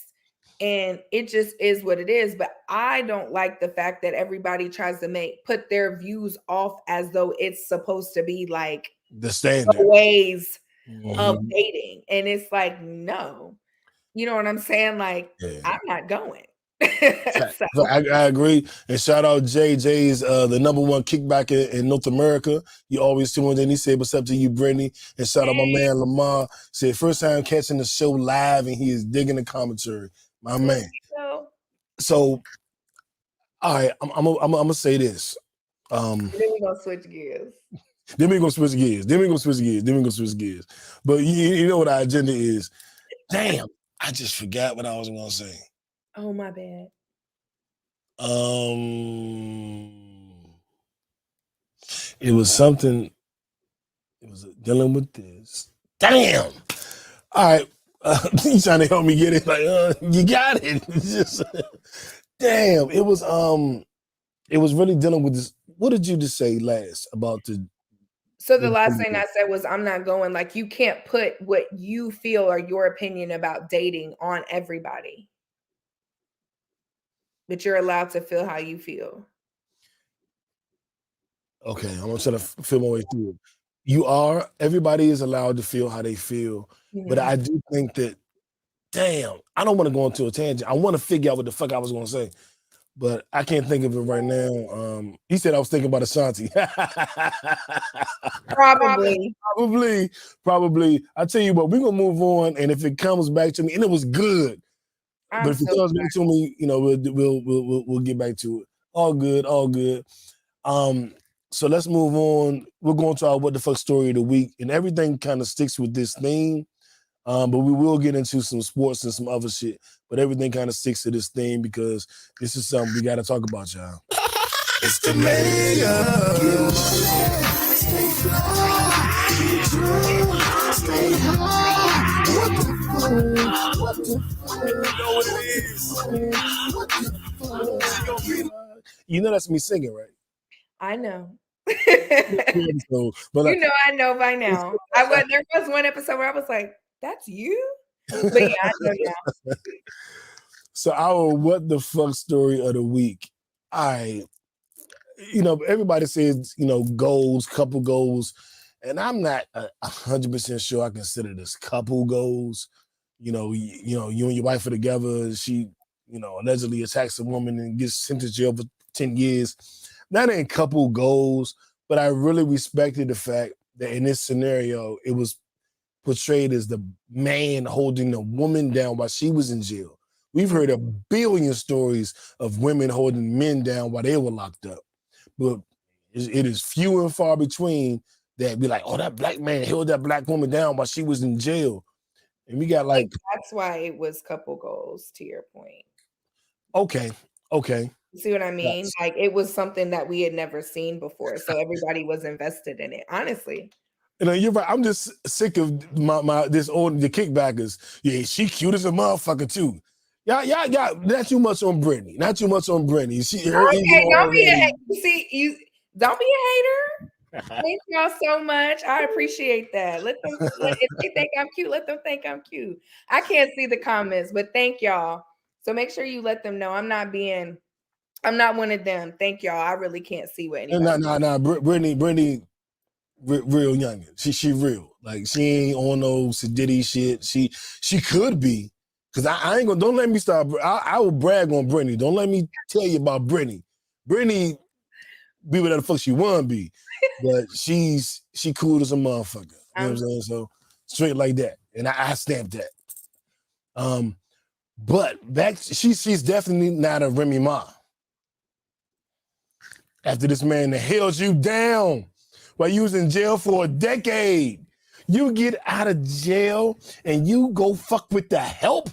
And it just is what it is. But I don't like the fact that everybody tries to put their views off as though it's supposed to be like the standard ways of dating. And it's like, no, you know what I'm saying? Like, I'm not going. So I agree. And shout out Jay. Jay's the #1 kickback in North America. You always tuned in. He said, what's up to you, Brittany? And shout out my man Lamar. Said first time catching the show live and he is digging the commentary. My man. So all right, I'm gonna say this. Then we're gonna switch gears. Then we're gonna switch gears. But you know what our agenda is. Damn, I just forgot what I was gonna say. Oh, my bad. It was something. It was dealing with this. Damn. All right. You trying to help me get it? Like, you got it. It's just, damn. It was really dealing with this. What did you just say last about the? So the last thing I said was, I'm not going. Like, you can't put what you feel or your opinion about dating on everybody. But you're allowed to feel how you feel. Okay, I'm gonna try to feel my way through it. Everybody is allowed to feel how they feel, but I do think that, damn, I don't want to go into a tangent. I want to figure out what the fuck I was gonna say, but I can't think of it right now. He said I was thinking about Ashanti. Probably. I tell you what, we're gonna move on, and if it comes back to me, and it was good. But if it comes back to me, we'll get back to it. All good. So let's move on. We're going to our what the fuck story of the week, and everything kind of sticks with this theme. But we will get into some sports and some other shit. But everything kind of sticks to this theme because this is something we got to talk about, y'all. It's the mayor. Stay fly, stay high. What the fuck? What the fuck? You know what it is. What the fuck? You know that's me singing, right? I know. But I know by now. There was one episode where I was like, that's you? But yeah, I know now. So our what the fuck story of the week. everybody says, goals, couple goals, and I'm not 100% sure I consider this couple goals. You and your wife are together. She, allegedly attacks a woman and gets sent to jail for 10 years. That ain't couple goals, but I really respected the fact that in this scenario, it was portrayed as the man holding the woman down while she was in jail. We've heard a billion stories of women holding men down while they were locked up. But it is few and far between that be like, oh, that black man held that black woman down while she was in jail. And we got like... That's why it was couple goals, to your point. Okay. See what I mean? Yes. Like, it was something that we had never seen before. So everybody was invested in it, honestly. You're right. I'm just sick of the kickbackers. Yeah, she cute as a motherfucker too. Yeah, not too much on Brittany. Not too much on Brittany. Don't be a hater. Don't be a hater. Thank y'all so much. I appreciate that. If they think I'm cute, let them think I'm cute. I can't see the comments, but thank y'all. So make sure you let them know I'm not one of them. Thank y'all. I really can't see what anybody. No. Brittany, real youngin. She real. Like, she ain't on no sedity shit. She could be. Cause I ain't gonna. Don't let me stop. I will brag on Brittany. Don't let me tell you about Brittany. Brittany be whatever the fuck she wanna be, but she cool as a motherfucker. You know what I'm saying? So straight like that, and I stamped that. But she's definitely not a Remy Ma. After this man that held you down while you was in jail for a decade, you get out of jail and you go fuck with the help.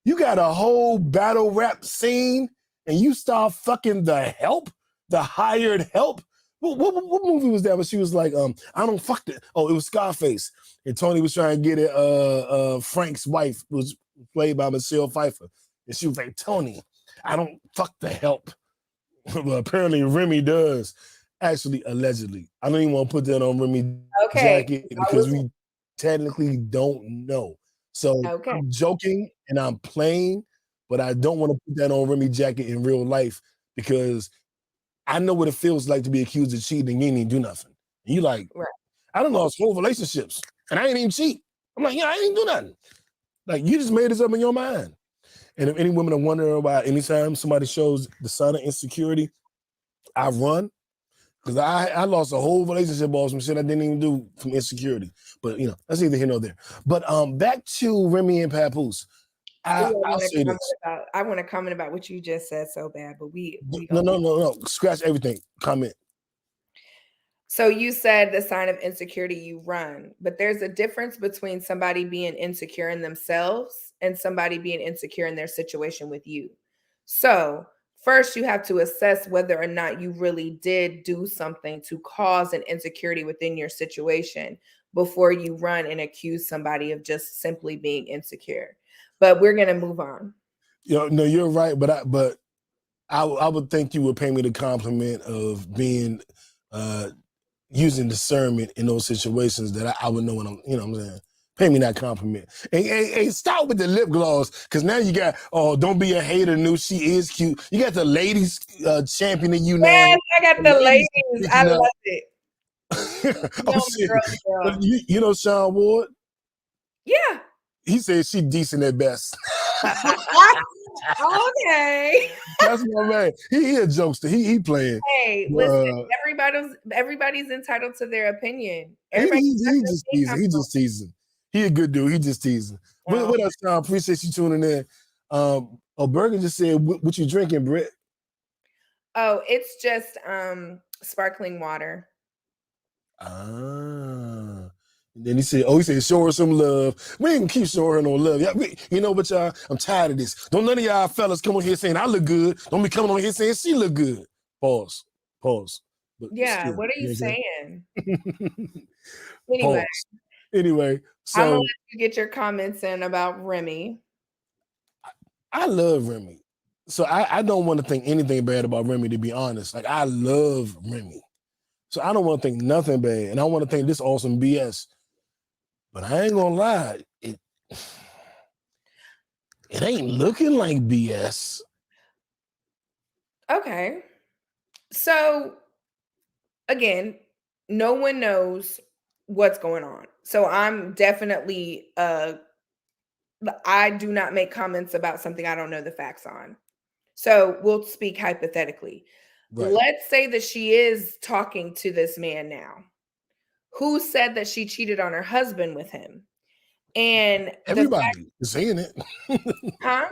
You got a whole battle rap scene and you start fucking the help, the hired help. What movie was that? Where she was like, I don't fuck it. Oh, it was Scarface. And Tony was trying to get it. Frank's wife was played by Michelle Pfeiffer. And she was like, Tony, I don't fuck the help. Well, apparently Remy does. Actually, allegedly. I don't even want to put that on Remy jacket because we technically don't know. So I'm joking and I'm playing, but I don't want to put that on Remy jacket in real life because I know what it feels like to be accused of cheating and you ain't even do nothing. And you like, right. I done lost whole relationships and I ain't even cheat. I'm like, I ain't do nothing. Like, you just made this up in your mind. And if any women are wondering about anytime somebody shows the sign of insecurity, I run. Because I lost a whole relationship over some shit I didn't even do from insecurity. But, that's neither here nor there. But back to Remy and Papoose. I'll say this. I want to comment about what you just said so bad, but No. Scratch everything. Comment. So you said the sign of insecurity, you run. But there's a difference between somebody being insecure in themselves and somebody being insecure in their situation with you. So first, you have to assess whether or not you really did do something to cause an insecurity within your situation before you run and accuse somebody of just simply being insecure. But we're going to move on. No, you're right. But I would think you would pay me the compliment of being using discernment in those situations that I would know what I'm saying. Pay me that compliment. And start with the lip gloss, because now you got, don't be a hater, new, she is cute. You got the ladies championing you now. Yes, I got the ladies. I love it. But you know Sean Ward? Yeah. He said she decent at best. Okay. That's my man. He a jokester. He playing. Hey, listen, everybody's entitled to their opinion. He just teasing. He a good dude. He just teasing. What else, Sean? Appreciate you tuning in. Bergen just said, what you drinking, Britt? Oh, it's just sparkling water. And then he said, show her some love. We ain't gonna keep showing her no love. You know what, y'all? I'm tired of this. Don't none of y'all fellas come on here saying I look good. Don't be coming on here saying she look good. Pause. But yeah, still, what are you saying? Anyway, so I'm gonna let you get your comments in about Remy. I love Remy. So I don't want to think anything bad about Remy, to be honest. Like, I love Remy. So I don't want to think nothing bad. And I want to think this awesome BS. But I ain't gonna lie, it ain't looking like BS. Okay. So again, no one knows what's going on. So I'm definitely I do not make comments about something I don't know the facts on. So we'll speak hypothetically. Right. Let's say that she is talking to this man now. Who said that she cheated on her husband with him? And everybody is saying it. huh?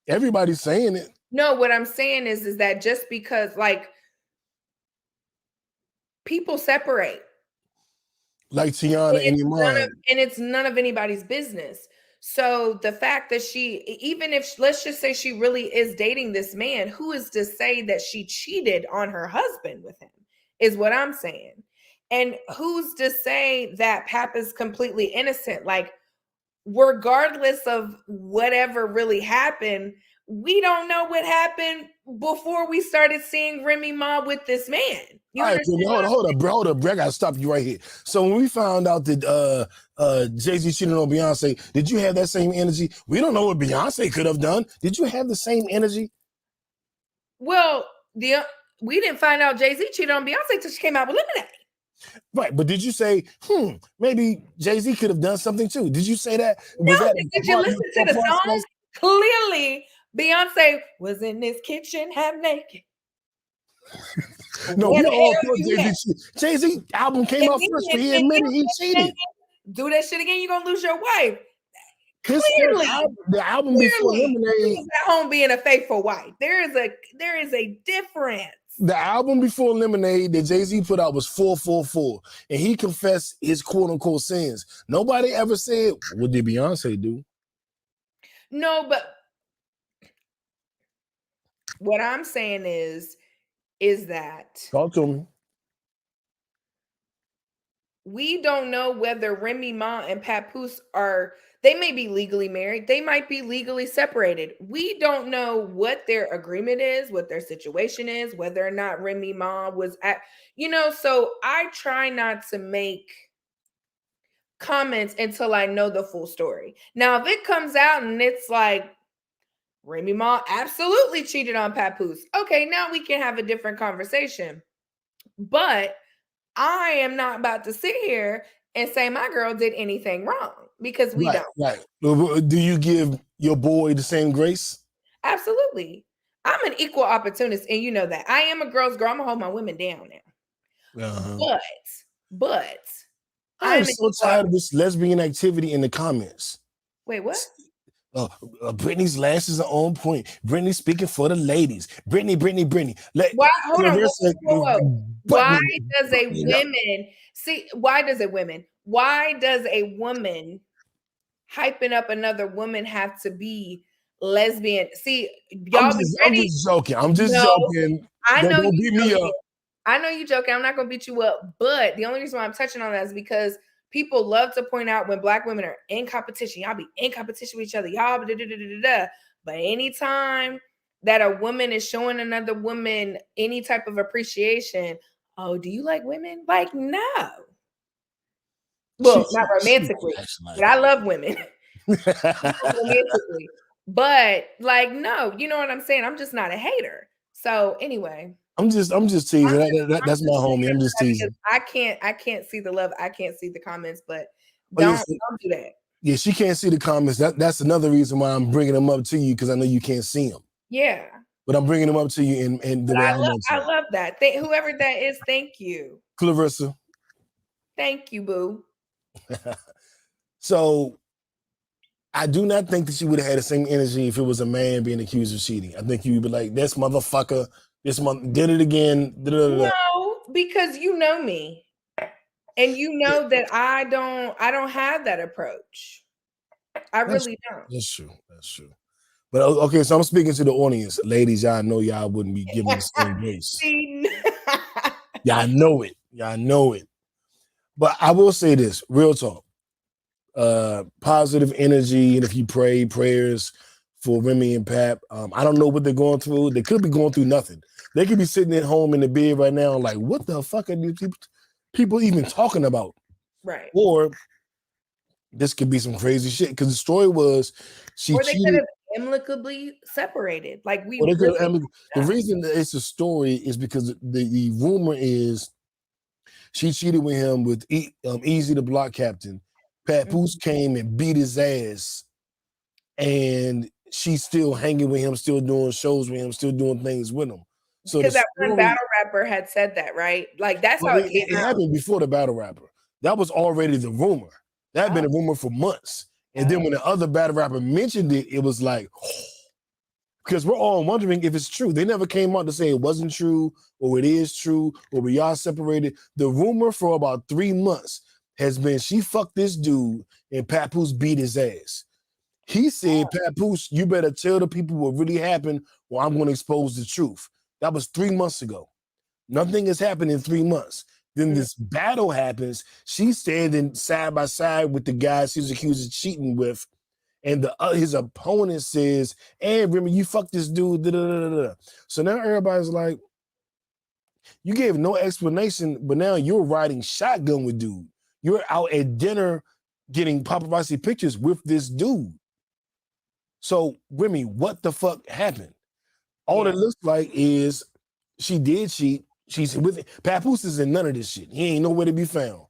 Everybody's saying it. No, what I'm saying is that just because like people separate. Like Tiana and Iman. And it's none of anybody's business. So the fact that even if let's just say she really is dating this man, who is to say that she cheated on her husband with him is what I'm saying. And who's to say that Pap is completely innocent? Like, regardless of whatever really happened, we don't know what happened before we started seeing Remy Ma with this man. All right, hold up, bro. I gotta stop you right here. So when we found out that Jay-Z cheated on Beyonce, did you have that same energy? We don't know what Beyonce could have done. Did you have the same energy? Well, we didn't find out Jay-Z cheated on Beyonce until she came out with Lemonade. Right, but did you say, maybe Jay-Z could have done something too? Did you say that? No, did you listen to the songs? Clearly, Beyonce was in this kitchen half naked. No, we all thought Jay-Z. Jay-Z album came out first, but he admitted he cheated. Do that shit again, you're gonna lose your wife. Clearly, the album before Lemonade, at home being a faithful wife. There is a difference. The album before Lemonade that Jay-Z put out was 444, and he confessed his quote-unquote sins. Nobody ever said, what did Beyonce do? No, but what I'm saying is that talk to me. We don't know whether Remy Ma and Papoose they may be legally married. They might be legally separated. We don't know what their agreement is, what their situation is, whether or not Remy Ma was so I try not to make comments until I know the full story. Now, if it comes out and it's like Remy Ma absolutely cheated on Papoose, okay, now we can have a different conversation. But I am not about to sit here and say my girl did anything wrong because we don't. Right. Do you give your boy the same grace? Absolutely. I'm an equal opportunist, and you know that. I am a girl's girl. I'm gonna hold my women down now. Uh-huh. But I'm so tired of this lesbian activity in the comments. Wait, what? Brittany's lashes are on point. Brittany speaking for the ladies. Brittany. Why? Hold on. Whoa. Why does a woman hyping up another woman have to be lesbian? See, y'all I'm just joking. I'm just joking. I know don't beat me up. I know you joking. I'm not gonna beat you up. But the only reason why I'm touching on that is because people love to point out when Black women are in competition. Y'all be in competition with each other. Y'all But anytime that a woman is showing another woman any type of appreciation, oh, do you like women? Like, no. Well, not romantically, but I love women. Romantically. But like, no, you know what I'm saying? I'm just not a hater. So anyway. I'm just teasing. That's my homie. I'm just teasing. I can't see the love. I can't see the comments, but don't do that. Yeah, she can't see the comments. That's another reason why I'm bringing them up to you, because I know you can't see them. Yeah. But I'm bringing them up to you in the way I love that. Whoever that is, thank you. Clarissa. Thank you, boo. So I do not think that she would have had the same energy if it was a man being accused of cheating. I think you would be like, this motherfucker, this month did it again. No, because you know me. And you know that I don't have that approach. I really don't. That's true. But okay, so I'm speaking to the audience. Ladies, y'all know y'all wouldn't be giving the same grace. Y'all know it. But I will say this, real talk. Positive energy, and if you pray prayers for Remy and Pap, I don't know what they're going through. They could be going through nothing. They could be sitting at home in the bed right now like, what the fuck are these people even talking about? Right. Or this could be some crazy shit, because the story was she cheated. amicably separated. Like we Well, really, the reason that it's a story is because the rumor is she cheated with him with Easy the Block Captain. Papoose came and beat his ass, and she's still hanging with him, still doing shows with him, still doing things with him. So because the that one story, battle rapper had said that, right? Like that's well, how it came it out. happened before the battle rapper. That was already the rumor. That had been a rumor for months. And then when the other battle rapper mentioned it, it was like, because we're all wondering if it's true. They never came out to say it wasn't true or it is true or we are separated. The rumor for about 3 months has been she fucked this dude and Papoose beat his ass. He said, Papoose, you better tell the people what really happened or I'm going to expose the truth. That was 3 months ago. Nothing has happened in 3 months. Then this battle happens. She's standing side by side with the guys he's accused of cheating with. And his opponent says, hey, Remy, you fucked this dude. Da, da, da, da. So now everybody's like, you gave no explanation, but now you're riding shotgun with dude. You're out at dinner getting paparazzi pictures with this dude. So, Remy, what the fuck happened? All it looks like is she did cheat. She's with Papoose is in none of this shit. He ain't nowhere to be found.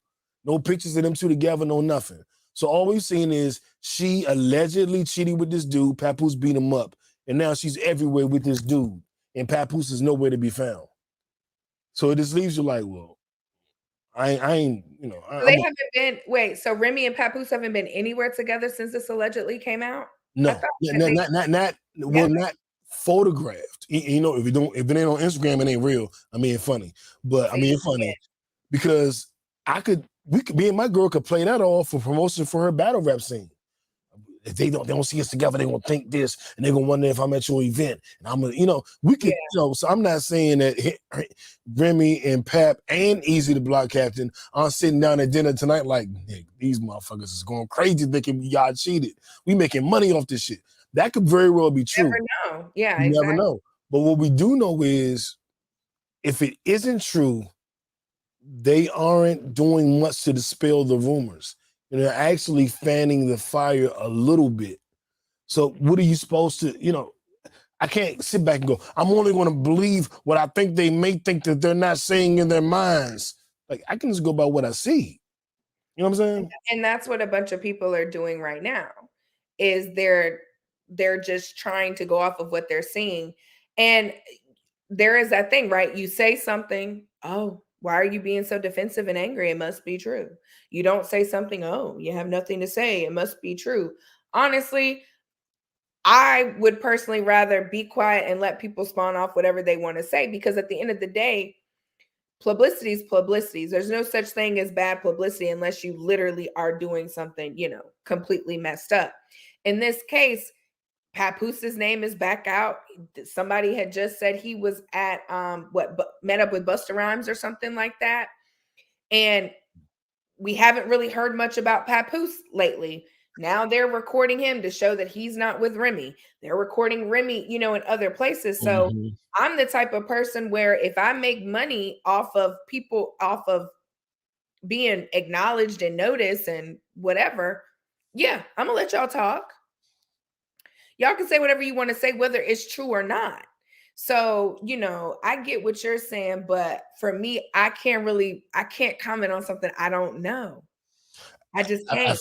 No pictures of them two together, no nothing. So all we've seen is she allegedly cheated with this dude. Papoose beat him up. And now she's everywhere with this dude. And Papoose is nowhere to be found. So it just leaves you like, well, I ain't, you know. They haven't been, wait, so Remy and Papoose haven't been anywhere together since this allegedly came out? No, not photographed. You know, if it ain't on Instagram, it ain't real. I mean, funny. But I mean, funny. Because me and my girl could play that off for promotion for her battle rap scene. If they don't see us together, they're gonna think this, and they're gonna wonder if I'm at your event. And I'm gonna, we could, so I'm not saying that Remy and Pap and Easy the Block Captain are sitting down at dinner tonight like, these motherfuckers is going crazy thinking y'all cheated. We making money off this shit. That could very well be true. You never know. Yeah, you never know. But what we do know is if it isn't true, they aren't doing much to dispel the rumors. And they're actually fanning the fire a little bit. So what are you supposed to, I can't sit back and go, I'm only going to believe what I think they may think that they're not saying in their minds. Like, I can just go by what I see. You know what I'm saying? And that's what a bunch of people are doing right now, is they're just trying to go off of what they're seeing. And there is that thing, right? You say something, oh, why are you being so defensive and angry? It must be true. You don't say something, oh, you have nothing to say. It must be true. Honestly, I would personally rather be quiet and let people spawn off whatever they want to say, because at the end of the day, publicity is publicity. There's no such thing as bad publicity unless you literally are doing something, completely messed up. In this case, Papooses name is back out. Somebody had just said he was at met up with Busta Rhymes or something like that. And we haven't really heard much about Papoose lately. Now they're recording him to show that he's not with Remy. They're recording Remy, in other places. So I'm the type of person where if I make money off of people, off of being acknowledged and noticed and whatever, yeah, I'm gonna let y'all talk. Y'all can say whatever you want to say, whether it's true or not. So, I get what you're saying, but for me, I can't comment on something I don't know. I just can't.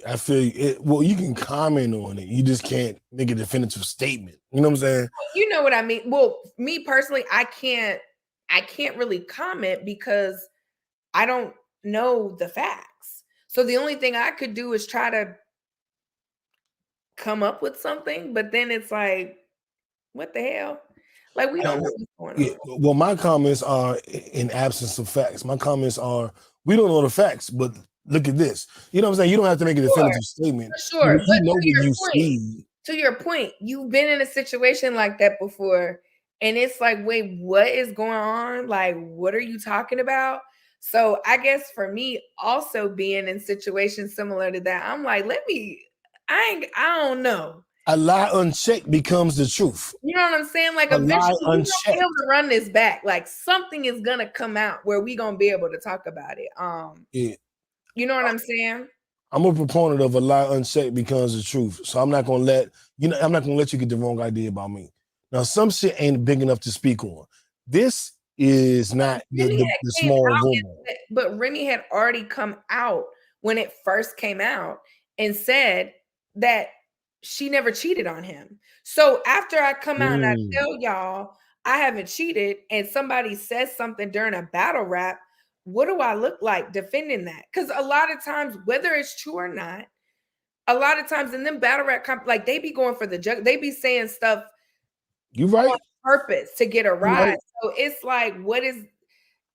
I feel you. Well, you can comment on it. You just can't make a definitive statement. You know what I'm saying? You know what I mean? Well, me personally, I can't really comment because I don't know the facts. So the only thing I could do is try to come up with something, but then it's like, what the hell? Like, we don't know what's going on. Well, my comments are in absence of facts. My comments are, we don't know the facts, but look at this. You know what I'm saying? You don't have to make a definitive statement. Sure. You know what you see. To your point, you've been in a situation like that before, and it's like, wait, what is going on? Like, what are you talking about? So I guess for me, also being in situations similar to that, I'm like, I don't know. A lie unchecked becomes the truth. You know what I'm saying? Like, eventually we're gonna be able to run this back. Like, something is gonna come out where we're gonna be able to talk about it. You know what I'm saying? I'm a proponent of a lie unchecked becomes the truth. So I'm not gonna let You know, I'm not gonna let you get the wrong idea about me. Now, some shit ain't big enough to speak on. This is not the small rumor. But Remy had already come out when it first came out and said that she never cheated on him. So after I come out and I tell y'all I haven't cheated and somebody says something during a battle rap, what do I look like defending that? Because a lot of times, whether it's true or not, a lot of times in them battle rap, like they be going for the jug, they be saying stuff you right on purpose to get a rise. Right. So it's like,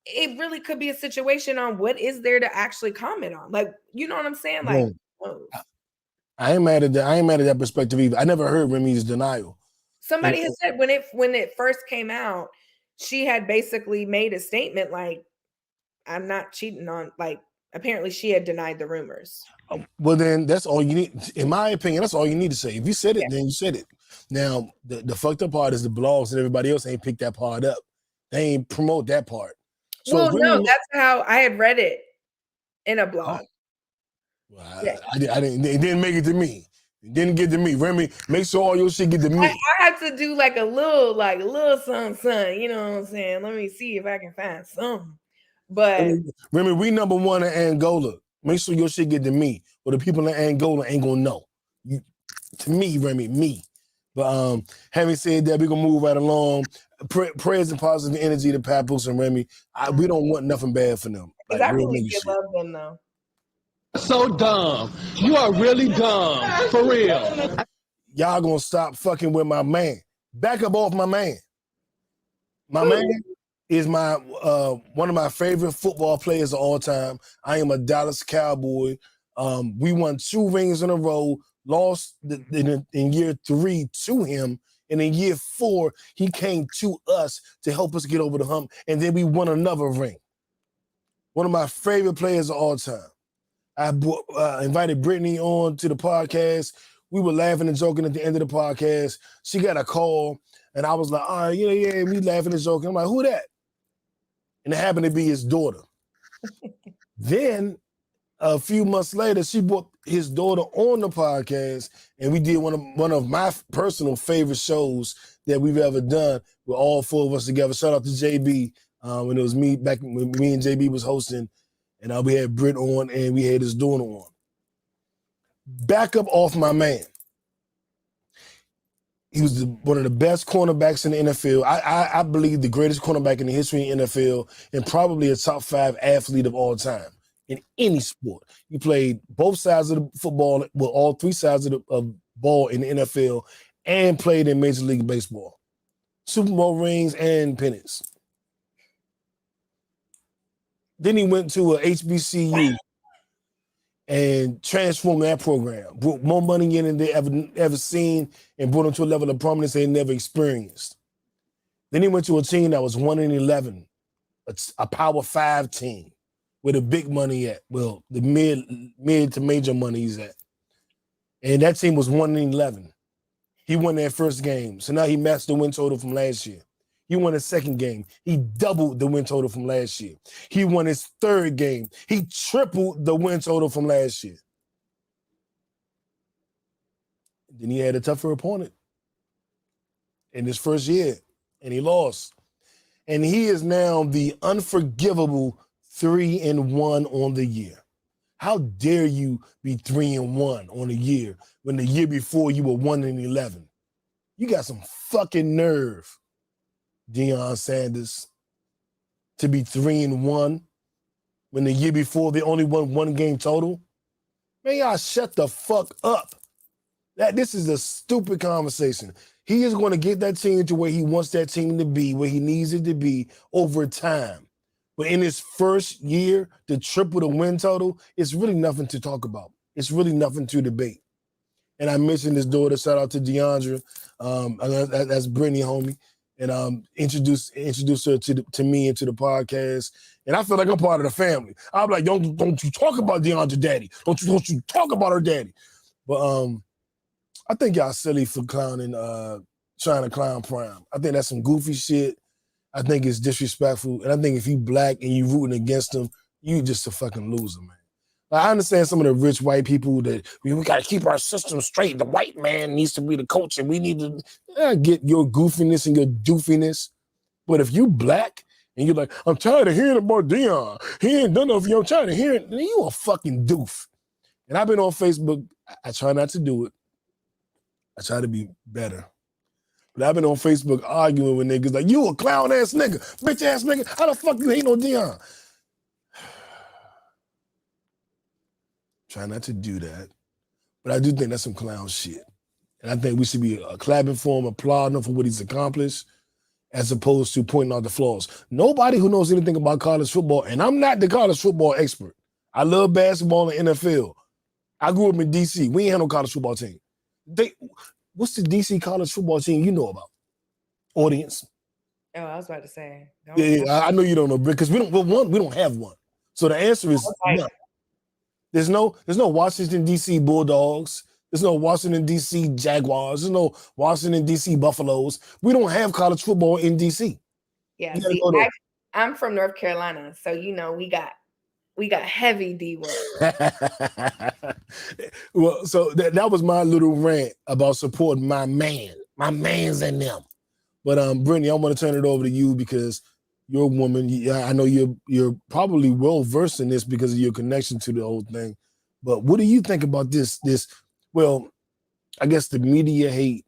it really could be a situation on what is there to actually comment on. Like, you know what I'm saying? Like, I ain't mad at that. I ain't mad at that perspective either. I never heard Remy's denial. Somebody has said when it first came out, she had basically made a statement like, I'm not cheating on, like, apparently she had denied the rumors. Well, then that's all you need. In my opinion, that's all you need to say. If you said it, then you said it. Now, the fucked up part is the blogs and everybody else ain't picked that part up. They ain't promote that part. So well, no, that's how I had read it in a blog. Well, I didn't. It didn't make it to me. It didn't get to me. Remy, make sure all your shit get to me. I have to do like a little something. You know what I'm saying? Let me see if I can find some. But Remy, we number one in Angola. Make sure your shit get to me, or the people in Angola ain't gonna know. To me, Remy, me. But having said that, we're gonna move right along. Prayers and positive energy to Papoose and Remy. We don't want nothing bad for them. Like, I really love them though. So dumb. You are really dumb. For real. Y'all gonna stop fucking with my man. Back up off my man. My man is my one of my favorite football players of all time. I am a Dallas Cowboy. We won 2 rings in a row, lost in year 3 to him. And in year 4, he came to us to help us get over the hump. And then we won another ring. One of my favorite players of all time. I invited Brittany on to the podcast. We were laughing and joking at the end of the podcast. She got a call, and I was like, all right, yeah, we laughing and joking. I'm like, who that? And it happened to be his daughter. Then a few months later, she brought his daughter on the podcast, and we did one of my personal favorite shows that we've ever done with all 4 of us together. Shout out to JB. When it was me back when me and JB was hosting, and we had Britt on and we had his daughter on. Back up off my man. He was one of the best cornerbacks in the NFL. I believe the greatest cornerback in the history of the NFL, and probably a top 5 athlete of all time in any sport. He played both sides of the football, well, all 3 sides of the ball in the NFL, and played in Major League Baseball. Super Bowl rings and pennants. Then he went to a HBCU and transformed that program, brought more money in than they ever seen, and brought them to a level of prominence they never experienced. Then he went to a team that was 1-11, a Power 5 team, where the big money at, well, the mid to major money is at. And that team was 1-11. He won that first game, so now he matched the win total from last year. He won his second game. He doubled the win total from last year. He won his third game. He tripled the win total from last year. Then he had a tougher opponent in his first year, and he lost. And he is now the unforgivable 3-1 on the year. How dare you be 3-1 on the year when the year before you were 1-11? You got some fucking nerve, Deion Sanders, to be 3-1 when the year before they only won 1 game total. Man, y'all shut the fuck up. This is a stupid conversation. He is going to get that team to where he wants that team to be, where he needs it to be over time. But in his first year, to triple the win total, it's really nothing to talk about. It's really nothing to debate. And I mentioned his daughter. Shout out to DeAndre. That's Brittany, homie. And introduced her to me and to the podcast. And I feel like I'm part of the family. I'm like, don't you talk about DeAndre daddy. Don't you talk about her daddy. But I think y'all silly for clowning, trying to clown Prime. I think that's some goofy shit. I think it's disrespectful. And I think if you black and you rooting against him, you just a fucking loser, man. I understand some of the rich white people that we got to keep our system straight. The white man needs to be the coach, and we need to get your goofiness and your doofiness. But if you black and you're like, I'm tired of hearing about Dion. He ain't done nothing for you. I'm tired of hearing. You a fucking doof. And I've been on Facebook. I try not to do it. I try to be better. But I've been on Facebook arguing with niggas like, you a clown ass nigga, bitch ass nigga. How the fuck you hate on Dion? Try not to do that. But I do think that's some clown shit. And I think we should be clapping for him, applauding him for what he's accomplished, as opposed to pointing out the flaws. Nobody who knows anything about college football, and I'm not the college football expert. I love basketball and NFL. I grew up in D.C. We ain't had no college football team. What's the D.C. college football team you know about? Audience. Oh, I was about to say. Yeah, I know you don't know, because we don't have one. So the answer is no. There's no Washington, D.C. Bulldogs. There's no Washington, D.C. Jaguars. There's no Washington, D.C. Buffaloes. We don't have college football in D.C. Yeah, see, I'm from North Carolina, so we got heavy D word. Well, so that was my little rant about supporting my mans and them. But Brittany, I want to turn it over to you because you're a woman. I know you're probably well versed in this because of your connection to the whole thing. But what do you think about this? Well, I guess the media hate,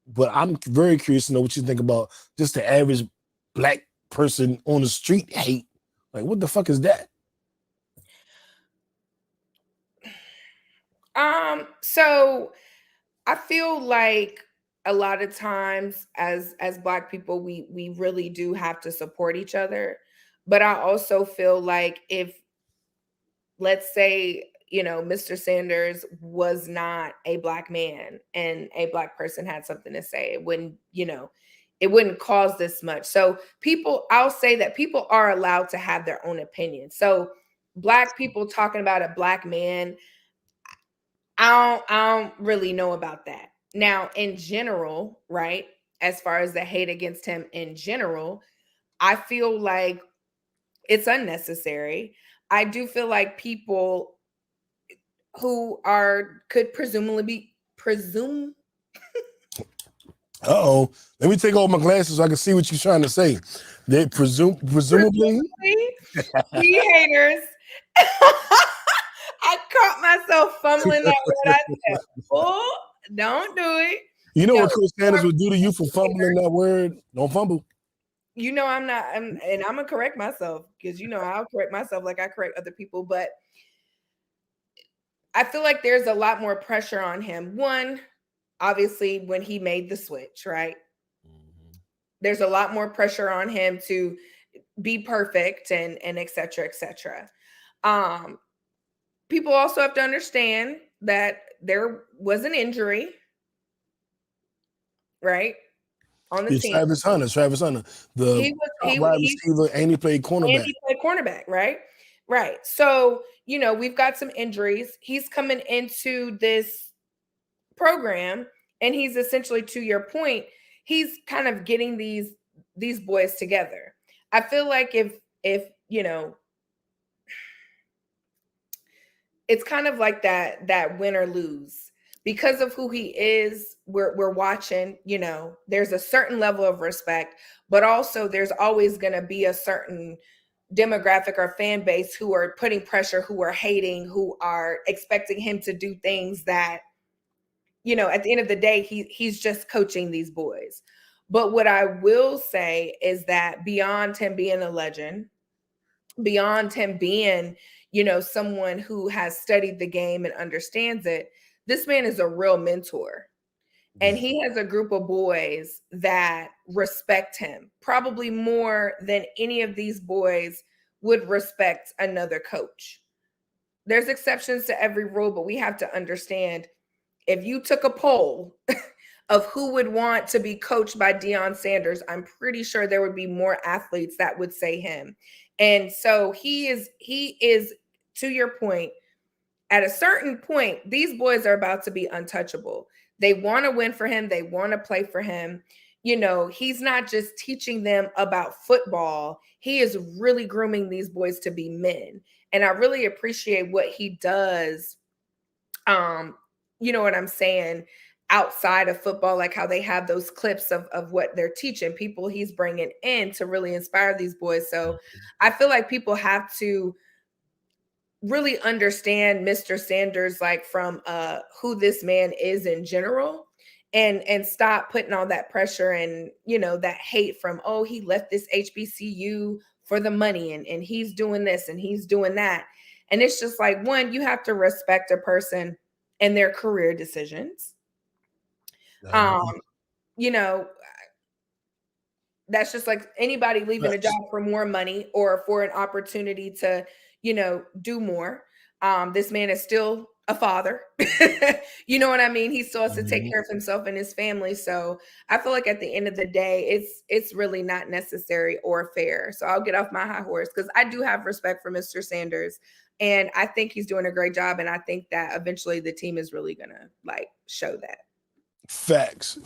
but I'm very curious to know what you think about just the average black person on the street hate. Like, what the fuck is that? So I feel like a lot of times as Black people, we really do have to support each other. But I also feel like if, let's say, Mr. Sanders was not a Black man and a Black person had something to say, it wouldn't cause this much. So I'll say that people are allowed to have their own opinion. So Black people talking about a Black man, I don't really know about that. Now, in general, right, as far as the hate against him in general, I feel like it's unnecessary. I do feel like people who could presumably Uh-oh. Let me take off my glasses so I can see what you're trying to say. They presumably be haters. I caught myself fumbling that word. I said, oh, don't do it. You know what Coach Sanders would do to you for fumbling that word? Don't fumble. I'm not, and I'm going to correct myself because, I'll correct myself like I correct other people. But I feel like there's a lot more pressure on him. One, obviously, when he made the switch, right? Mm-hmm. There's a lot more pressure on him to be perfect and et cetera, et cetera. People also have to understand that there was an injury, right? On the team. Travis Hunter, the wide receiver, and he played cornerback. Right? Right. So, we've got some injuries. He's coming into this program, and he's essentially, to your point, he's kind of getting these boys together. I feel like if it's kind of like that win or lose. Because of who he is, we're watching, there's a certain level of respect, but also there's always going to be a certain demographic or fan base who are putting pressure, who are hating, who are expecting him to do things that, at the end of the day, he's just coaching these boys. But what I will say is that beyond him being a legend, beyond him being, someone who has studied the game and understands it, this man is a real mentor. And he has a group of boys that respect him, probably more than any of these boys would respect another coach. There's exceptions to every rule, but we have to understand, if you took a poll of who would want to be coached by Deion Sanders, I'm pretty sure there would be more athletes that would say him. And so he is, to your point, at a certain point, these boys are about to be untouchable. They want to win for him. They want to play for him. He's not just teaching them about football. He is really grooming these boys to be men. And I really appreciate what he does. You know what I'm saying? Outside of football, like how they have those clips of what they're teaching people he's bringing in to really inspire these boys. So I feel like people have to really understand Mr. Sanders, like from who this man is in general, and stop putting all that pressure and, you know, that hate from, oh, he left this HBCU for the money and he's doing this and he's doing that. And it's just like, one, you have to respect a person and their career decisions. You know, that's just like anybody leaving a job for more money or for an opportunity to, you know, do more. This man is still a father. You know what I mean? He still has to take care of himself and his family. So I feel like at the end of the day, it's really not necessary or fair. So I'll get off my high horse because I do have respect for Mr. Sanders. And I think he's doing a great job. And I think that eventually the team is really gonna like show that. Facts.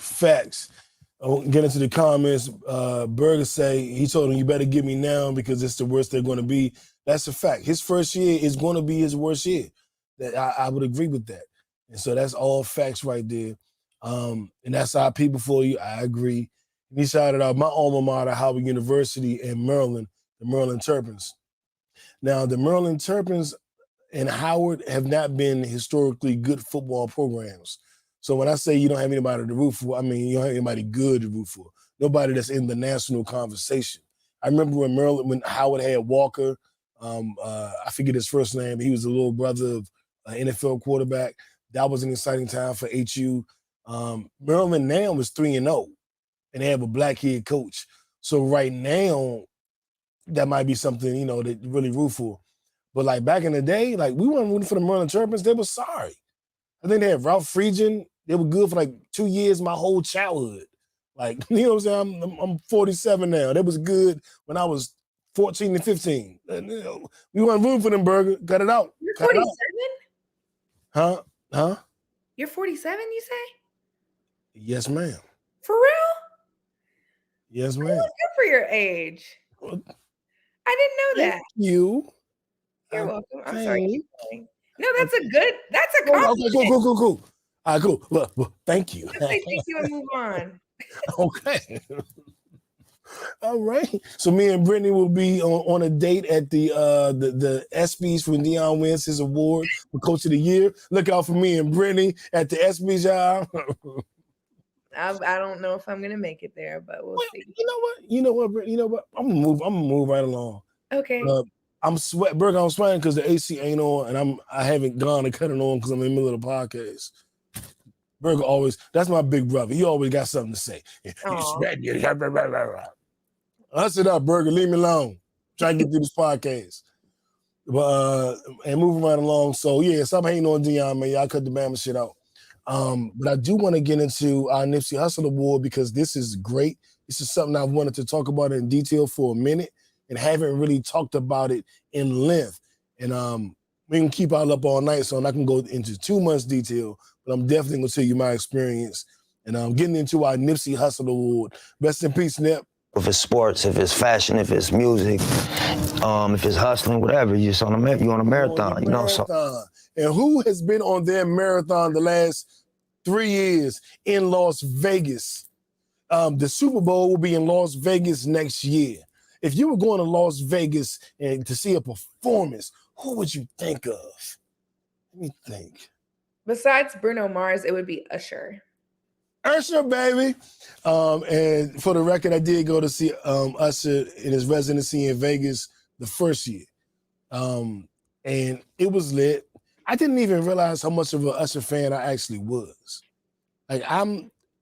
I won't get into the comments. Berger say, he told him, you better get me now because it's the worst they're going to be. That's a fact. His first year is going to be his worst year. That I would agree with that. And so that's all facts right there. And that's our people for you. I agree. And he shouted out my alma mater, Howard University in Maryland, the Maryland Terrapins. Now, the Maryland Terrapins and Howard have not been historically good football programs. So when I say you don't have anybody to root for, I mean you don't have anybody good to root for. Nobody that's in the national conversation. I remember when Howard had Walker, I forget his first name. He was the little brother of an NFL quarterback. That was an exciting time for HU. Maryland now is 3-0, and they have a black head coach. So right now, that might be something, you know, that you really root for. But like back in the day, like we weren't rooting for the Maryland Terrapins. They were sorry. I think they had Ralph Friedgen. They were good for like 2 years, my whole childhood. Like, you know what I'm saying? I'm 47 now. That was good when I was 14 and 15. And, you know, we weren't rooting for them, Burger. Cut it out. You're Cut 47? Huh? You're 47, you say? Yes, ma'am. For real? Yes, You ma'am. look good for your age. I didn't know that. You. You're welcome. I'm sorry. Keep going. No, that's a compliment. Okay, cool. All right, cool. Well, thank you. Just say thank you and move on. Okay. All right. So me and Brittany will be on a date at the ESPYs when Deion wins his award for Coach of the Year. Look out for me and Brittany at the ESPYs, y'all. I don't know if I'm gonna make it there, but we'll see. You know what, Brittany? You know what? I'm gonna move right along. Okay. I'm sweating because the AC ain't on, and I haven't gone to cut it on because I'm in the middle of the podcast. Burger always, that's my big brother. He always got something to say. I said, up, Burger, leave me alone. Try to get through this podcast. But and moving right along. So yeah, stop hating on Deion, man. Y'all cut the Bama shit out. But I do want to get into our Nipsey Hussle Award because this is great. This is something I've wanted to talk about in detail for a minute and haven't really talked about it in length. And we can keep all up all night, so I'm not going to go into too much detail, but I'm definitely going to tell you my experience. And I'm getting into our Nipsey Hussle Award. Rest in peace, Nip. If it's sports, if it's fashion, if it's music, if it's hustling, whatever, you're on a marathon, you know. So. And who has been on their marathon the last 3 years in Las Vegas? The Super Bowl will be in Las Vegas next year. If you were going to Las Vegas and to see a performance, who would you think of? Let me think. Besides Bruno Mars, it would be Usher. Usher, baby. And for the record, I did go to see Usher in his residency in Vegas the first year. And it was lit. I didn't even realize how much of an Usher fan I actually was. Like,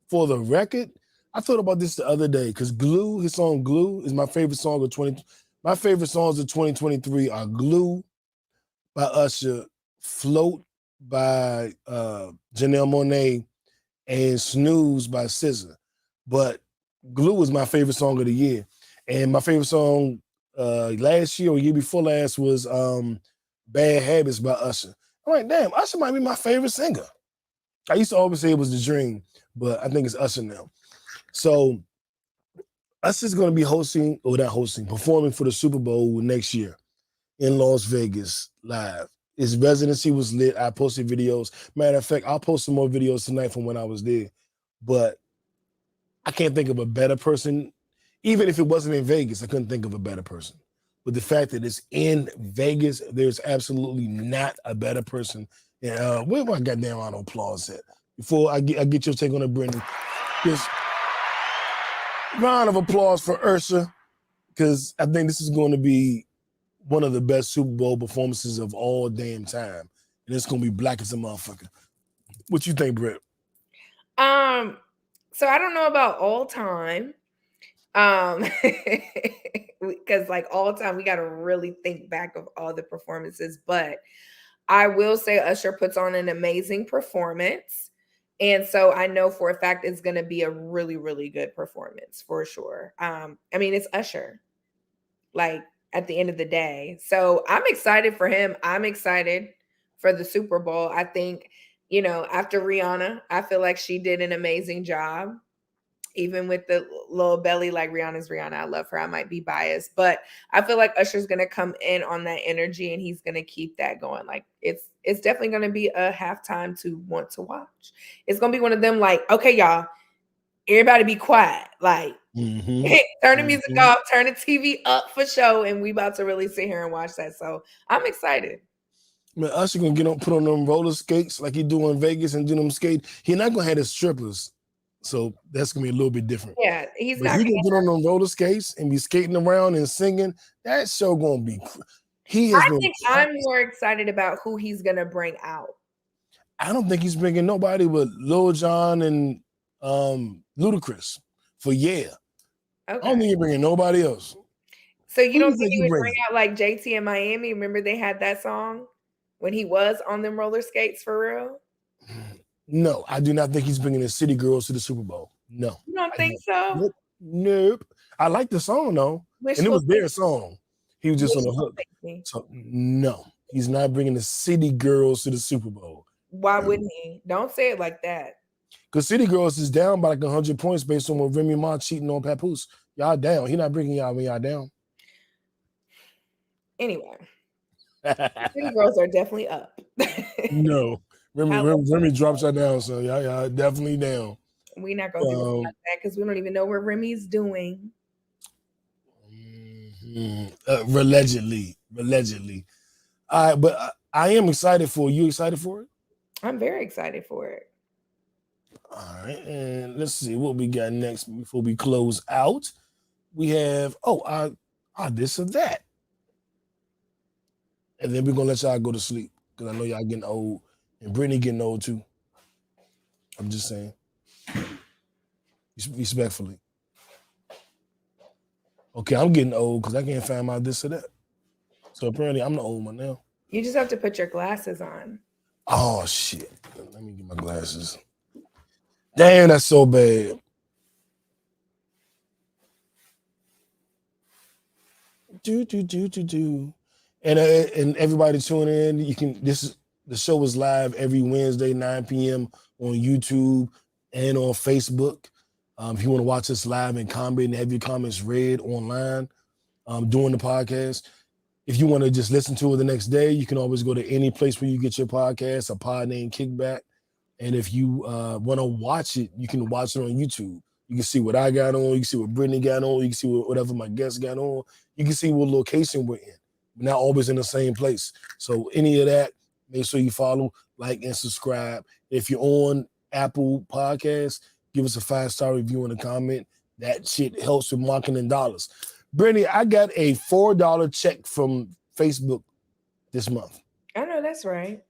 for the record, I thought about this the other day because Glue, his song Glue, is my favorite song of My favorite songs of 2023 are Glue by Usher, Float by Janelle Monáe, and Snooze by SZA. But Glue was my favorite song of the year. And my favorite song last year or year before last was Bad Habits by Usher. I'm like, damn, Usher might be my favorite singer. I used to always say it was The Dream, but I think it's Usher now. So Usher's going to be performing for the Super Bowl next year. in Las Vegas live. His residency was lit. I posted videos. Matter of fact, I'll post some more videos tonight from when I was there. But I can't think of a better person. Even if it wasn't in Vegas, I couldn't think of a better person. But the fact that it's in Vegas, there's absolutely not a better person. Where my goddamn round of applause at? Before I get your take on it, Brittany. Just round of applause for Usher, because I think this is going to be one of the best Super Bowl performances of all damn time. And it's going to be black as a motherfucker. What you think, Britt? So I don't know about all time. Because like all time, we got to really think back of all the performances. But I will say Usher puts on an amazing performance. And so I know for a fact it's going to be a really, really good performance for sure. I mean, it's Usher, like at the end of the day. So I'm excited for him. I'm excited for the Super Bowl. I think, you know, after Rihanna, I feel like she did an amazing job. Even with the little belly, like Rihanna's Rihanna, I love her. I might be biased, but I feel like Usher's going to come in on that energy and he's going to keep that going. Like it's definitely going to be a halftime to want to watch. It's going to be one of them like, okay, y'all, everybody be quiet. Like turn the music off, turn the TV up for show. And we about to really sit here and watch that. So I'm excited. Man, Usher going to put on them roller skates like he do in Vegas and do them skate. He not going to have his strippers. So that's gonna be a little bit different. Yeah, he's but not. He can get on them roller skates and be skating around and singing. That show gonna be. I'm more excited about who he's gonna bring out. I don't think he's bringing nobody but Lil Jon and Ludacris for Okay. I don't think he's bringing nobody else. So you don't think he would bring out like JT in Miami? Remember they had that song when he was on them roller skates for real? No, I do not think he's bringing the City Girls to the Super Bowl. No. You don't think so? Nope. I like the song though. And it was their song. He was just on the hook. So no, he's not bringing the City Girls to the Super Bowl. Why wouldn't he? Don't say it like that. Because City Girls is down by like 100 points based on what Remy Ma cheating on Papoose. Y'all down. He not bringing y'all when y'all down. Anyway. City Girls are definitely up. No. Remy drops y'all down, so y'all definitely down. We're not going to do that because we don't even know what Remy's doing. Allegedly. All right, but I am excited for it. You excited for it? I'm very excited for it. All right, and let's see what we got next before we close out. We have, this or that. And then we're going to let y'all go to sleep because I know y'all getting old. And Brittany getting old too. I'm just saying. Respectfully. Okay, I'm getting old because I can't find my this or that. So apparently I'm the old one now. You just have to put your glasses on. Oh shit. Let me get my glasses. Damn, that's so bad. And everybody tune in. The show is live every Wednesday, 9 p.m. on YouTube and on Facebook. If you want to watch us live and comment and have your comments read online during the podcast. If you want to just listen to it the next day, you can always go to any place where you get your podcast, a Pod Named Kickback. And if you want to watch it, you can watch it on YouTube. You can see what I got on. You can see what Brittany got on. You can see whatever my guests got on. You can see what location we're in. We're not always in the same place. So any of that, make sure you follow, like, and subscribe. If you're on Apple Podcasts, give us a 5-star review and a comment. That shit helps with marketing dollars. Brittany, I got a $4 check from Facebook this month. I know that's right.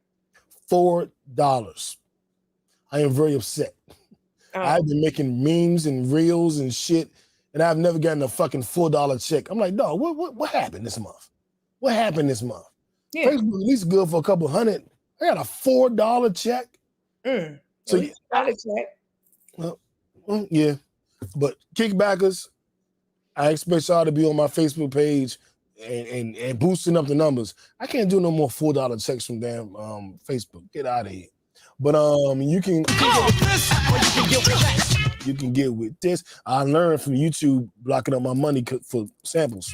$4. I am very upset. Oh. I've been making memes and reels and shit, and I've never gotten a fucking $4 check. I'm like, dog, what happened this month? What happened this month? Yeah. Facebook at least good for a couple hundred. I got a $4 check. So you got a check. Well, yeah. But kickbackers, I expect y'all to be on my Facebook page and boosting up the numbers. I can't do no more $4 checks from damn Facebook. Get out of here. But you can get with this. I learned from YouTube blocking up my money for samples.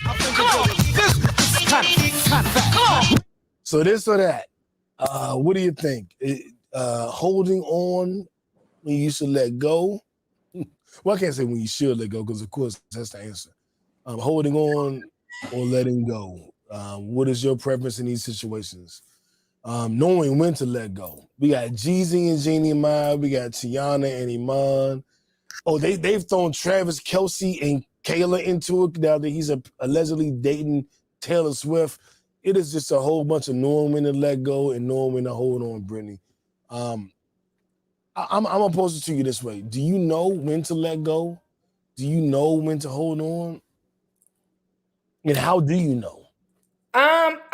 So this or that. What do you think? Holding on when you should let go? Well, I can't say when you should let go because, of course, that's the answer. Holding on or letting go. What is your preference in these situations? Knowing when to let go. We got Jeezy and Jeannie Mai. We got Tiana and Iman. Oh, they've thrown Travis Kelce and Kayla into it now that he's allegedly dating Taylor Swift. It is just a whole bunch of knowing when to let go and knowing when to hold on, Brittany. I'm gonna pose it to you this way. Do you know when to let go? Do you know when to hold on? And how do you know?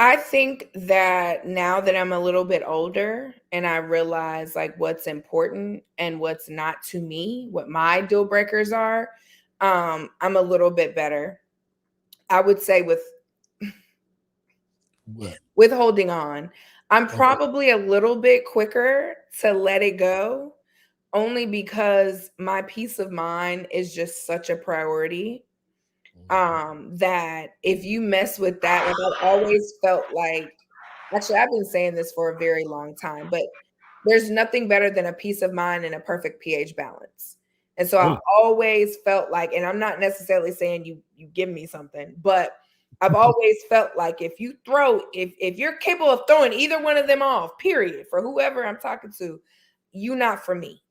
I think that now that I'm a little bit older and I realize like what's important and what's not to me, what my deal breakers are, I'm a little bit better. I would say with What? holding on. I'm probably a little bit quicker to let it go, only because my peace of mind is just such a priority. That if you mess with that, like I've always felt like, actually, I've been saying this for a very long time, but there's nothing better than a peace of mind and a perfect pH balance. And so I've always felt like, and I'm not necessarily saying you give me something, but I've always felt like if you're capable of throwing either one of them off, period, for whoever I'm talking to, you not for me.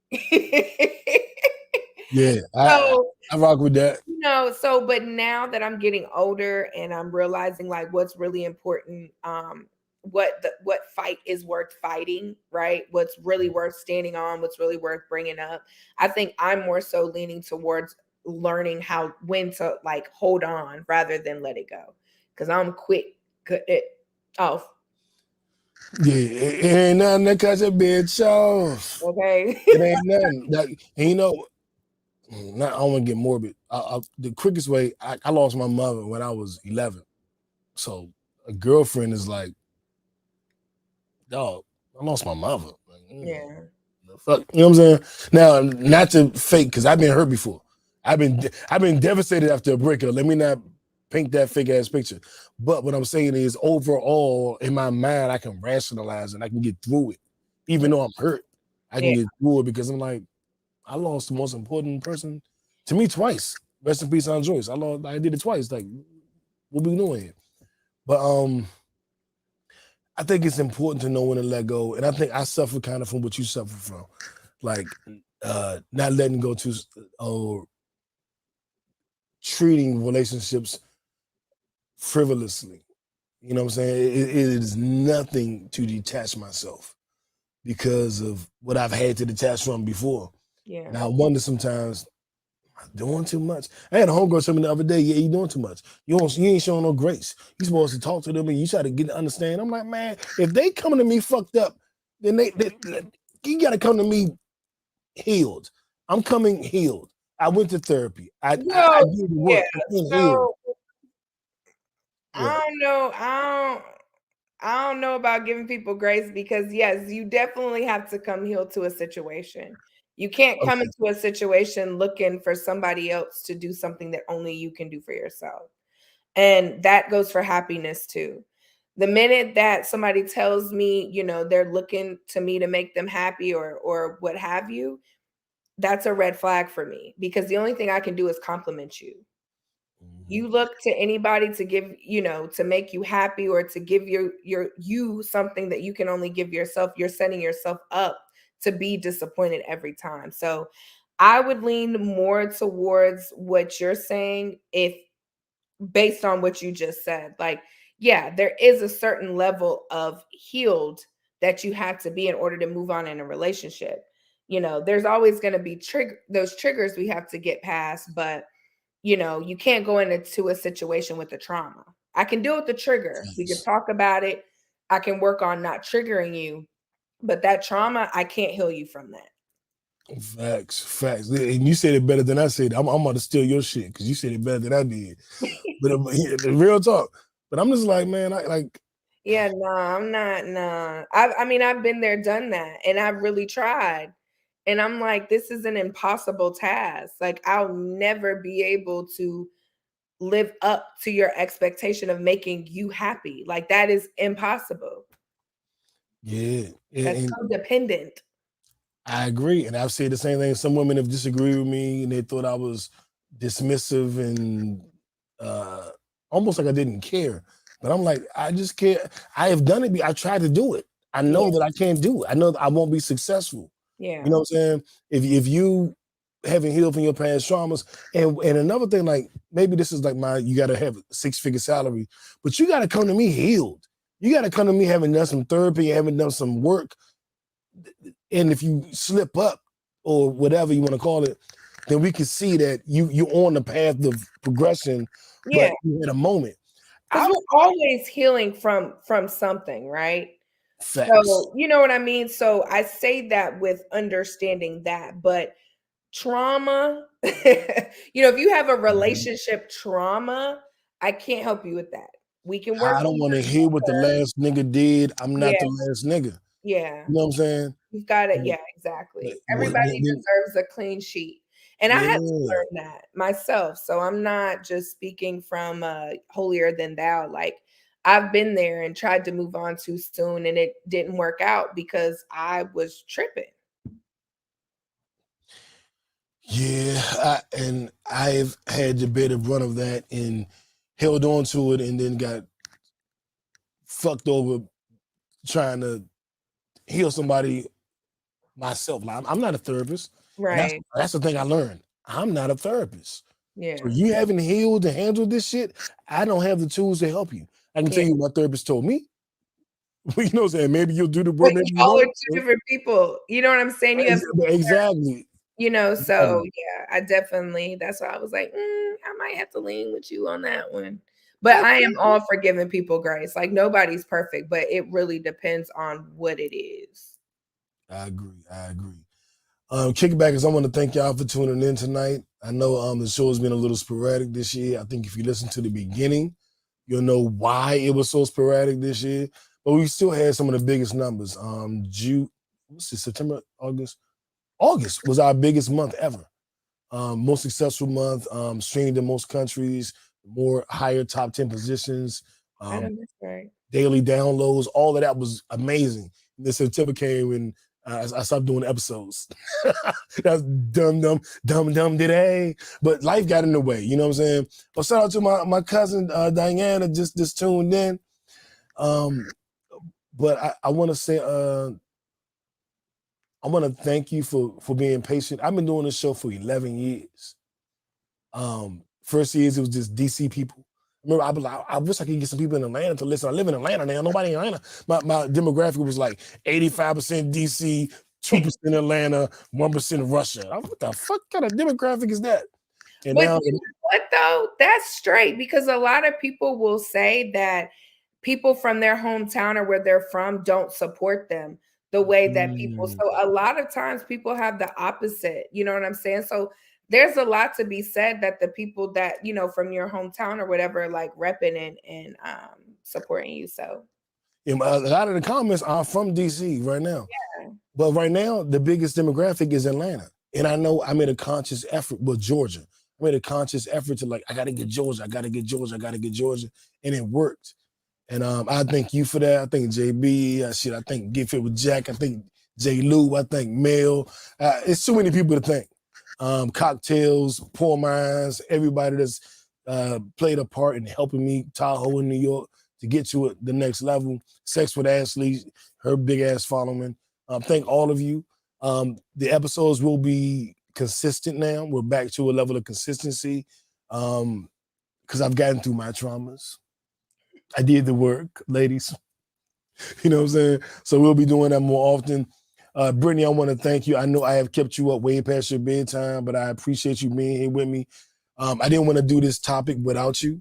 Yeah, So, I rock with that. but now that I'm getting older and I'm realizing like what's really important, what fight is worth fighting, right? What's really worth standing on, what's really worth bringing up. I think I'm more so leaning towards learning when to like hold on rather than let it go, because I'm quick cut it off. Yeah, it ain't nothing that cuts a bitch off. Okay. It ain't nothing. And I don't want to get morbid. The quickest way, I lost my mother when I was 11. So a girlfriend is like, dog, I lost my mother. Like, Yeah. fuck, you know what I'm saying? Now, not to fake, because I've been hurt before. I've been devastated after a breakup. Let me not paint that fake ass picture. But what I'm saying is, overall, in my mind, I can rationalize and I can get through it, even though I'm hurt. I can get through it because I'm like, I lost the most important person to me twice. Rest in peace, Aunt Joyce. I did it twice. Like, what we doing here? But I think it's important to know when to let go. And I think I suffer kind of from what you suffer from. Like not letting go to or treating relationships frivolously. You know what I'm saying? It is nothing to detach myself because of what I've had to detach from before. Yeah. And I wonder sometimes, am I doing too much? I had a homegirl tell me the other day, yeah, you doing too much. You ain't showing no grace. You supposed to talk to them and you try to get to understand. I'm like, man, if they coming to me fucked up, then you gotta come to me healed. I'm coming healed. I went to therapy. I did the work. I'm healed. I don't know. I don't know about giving people grace, because yes, you definitely have to come healed to a situation. You can't come into a situation looking for somebody else to do something that only you can do for yourself. And that goes for happiness too. The minute that somebody tells me, they're looking to me to make them happy or what have you, that's a red flag for me, because the only thing I can do is compliment you. You look to anybody to give, to make you happy or to give you something that you can only give yourself. You're setting yourself up to be disappointed every time. So I would lean more towards what you're saying, if based on what you just said. Like, yeah, there is a certain level of healed that you have to be in order to move on in a relationship. There's always going to be those triggers we have to get past, but you can't go into a situation with the trauma. I can deal with the trigger. We can talk about it. I can work on not triggering you, but that trauma, I can't heal you from that. Facts. And you said it better than I said. I'm about to steal your shit because you said it better than I did. But the real talk. But I'm just like, man, Yeah, no, I'm not. Nah. I've been there, done that, and I've really tried. And I'm like, this is an impossible task. Like, I'll never be able to live up to your expectation of making you happy. Like that is impossible. Yeah. That's And so dependent. I agree. And I've said the same thing. Some women have disagreed with me and they thought I was dismissive and almost like I didn't care. But I'm like, I just care. I have done it. I tried to do it. I know that I can't do it. I know that I won't be successful. Yeah. You know what I'm saying? If you haven't healed from your past traumas, and another thing, like maybe this is like you gotta have a 6-figure salary, but you gotta come to me healed. You gotta come to me having done some therapy, having done some work. And if you slip up or whatever you want to call it, then we can see that you're on the path of progression, but you had a moment. Because we're always healing from something, right? Facts. So you know what I mean? So I say that with understanding that, but trauma, if you have a relationship trauma, I can't help you with that. We can work. I don't want to hear what the last nigga did. I'm not the last nigga. Yeah. You know what I'm saying? You've got it. Yeah, exactly. Everybody deserves a clean sheet. And I had to learn that myself. So I'm not just speaking from holier than thou. Like I've been there and tried to move on too soon and it didn't work out because I was tripping. Yeah, and I've had the bit of run of that and held on to it and then got fucked over trying to heal somebody myself. Like, I'm not a therapist. Right. That's the thing I learned. I'm not a therapist. Yeah. So you haven't healed and handled this shit, I don't have the tools to help you. I can tell you what my therapist told me. You know what I'm saying? Maybe you'll do the work. Maybe you all are won't. two different people. You know what I'm saying? You have exactly. So yeah, I definitely, that's why I was like, I might have to lean with you on that one. But I am all for giving people grace. Like nobody's perfect, but it really depends on what it is. I agree. Kickbackers, I want to thank y'all for tuning in tonight. I know the show has been a little sporadic this year. I think if you listen to the beginning, you'll know why it was so sporadic this year. But we still had some of the biggest numbers. September, August. August was our biggest month ever. Most successful month, streamed in most countries, more higher top 10 positions, daily downloads, all of that was amazing. And then September came and I stopped doing episodes. That's dumb today. But life got in the way, you know what I'm saying? Well, shout out to my cousin Diana, just tuned in. But I want to say, I want to thank you for being patient. I've been doing this show for 11 years. First years, it was just DC people. Remember, I wish I could get some people in Atlanta to listen. I live in Atlanta now. Nobody in Atlanta. My demographic was like 85% DC, 2% Atlanta, 1% Russia. What the fuck kind of demographic is that? And but now, you know what though? That's straight because a lot of people will say that people from their hometown or where they're from don't support them the way that people. So a lot of times people have the opposite. You know what I'm saying? So there's a lot to be said that the people that, from your hometown or whatever, like repping and supporting you. So a lot of the comments are from DC right now. Yeah. But right now, the biggest demographic is Atlanta. And I know I made a conscious effort with Georgia. I made a conscious effort to I got to get Georgia. And it worked. And I thank you for that. I thank JB. I thank Get Fit with Jack. I think J. Lou. I think Mel. It's too many people to thank. Cocktails, Poor Minds, everybody that's played a part in helping me, Tahoe in New York, to get to the next level. Sex with Ashley, her big ass following. Thank all of you. The episodes will be consistent now. We're back to a level of consistency because I've gotten through my traumas. I did the work, ladies. You know what I'm saying? So we'll be doing that more often. Brittany, I want to thank you. I know I have kept you up way past your bedtime, but I appreciate you being here with me. I didn't want to do this topic without you.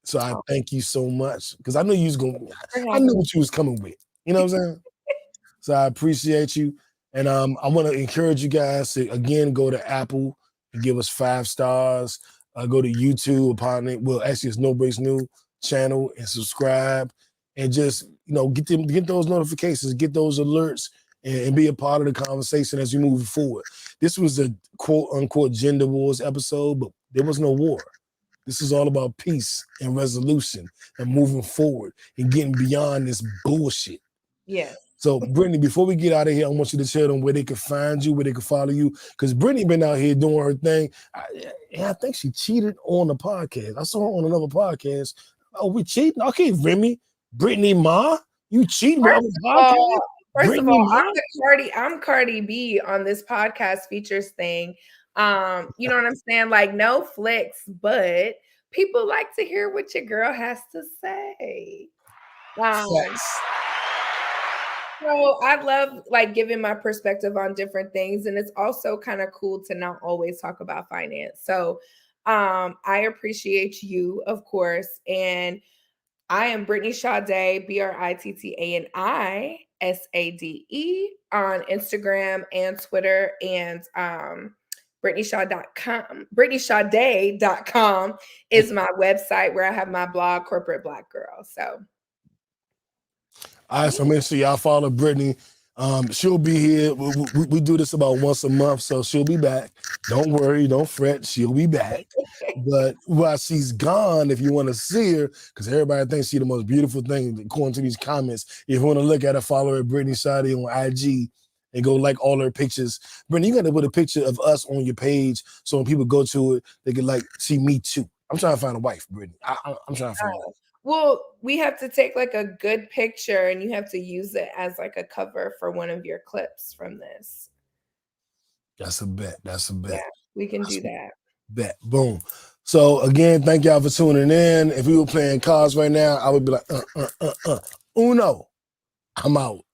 So I thank you so much because I knew you was I knew what you was coming with. You know what I'm saying? So I appreciate you. And I want to encourage you guys to, again, go to Apple and give us 5 stars. Go to YouTube, it's No Breaks New channel and subscribe and just, get those notifications, get those alerts and be a part of the conversation as we move forward. This was a quote unquote gender wars episode, but there was no war. This is all about peace and resolution and moving forward and getting beyond this bullshit. Yes. So, Brittany, before we get out of here, I want you to tell them where they can find you, where they can follow you. Because Brittany been out here doing her thing. I think she cheated on the podcast. I saw her on another podcast. Oh, we cheating? Okay, Remy. Brittany Ma, you cheating on the podcast? First of all, I'm Cardi B on this podcast features thing. You know what I'm saying? Like, no flicks, but people like to hear what your girl has to say. So I love like giving my perspective on different things, and it's also kind of cool to not always talk about finance. So I appreciate you, of course, and I am Brittany Sade, BrittAnISade on Instagram and Twitter, and BrittanySade.com. BrittanySade.com is my website where I have my blog, Corporate Black Girl. So. All right, so make sure y'all follow Brittany. She'll be here. We do this about once a month, so she'll be back. Don't worry, don't fret. She'll be back. But while she's gone, if you want to see her, because everybody thinks she's the most beautiful thing, according to these comments, if you want to look at her, follow her, Brittany Sade on IG, and go like all her pictures. Brittany, you got to put a picture of us on your page so when people go to it, they can like see me too. I'm trying to find a wife, Brittany. I'm trying to find a wife. Well, we have to take like a good picture and you have to use it as like a cover for one of your clips from this. That's a bet. Yeah, we can do that. Bet. Boom. So again, thank y'all for tuning in. If we were playing cards right now, I would be like, Uno. I'm out.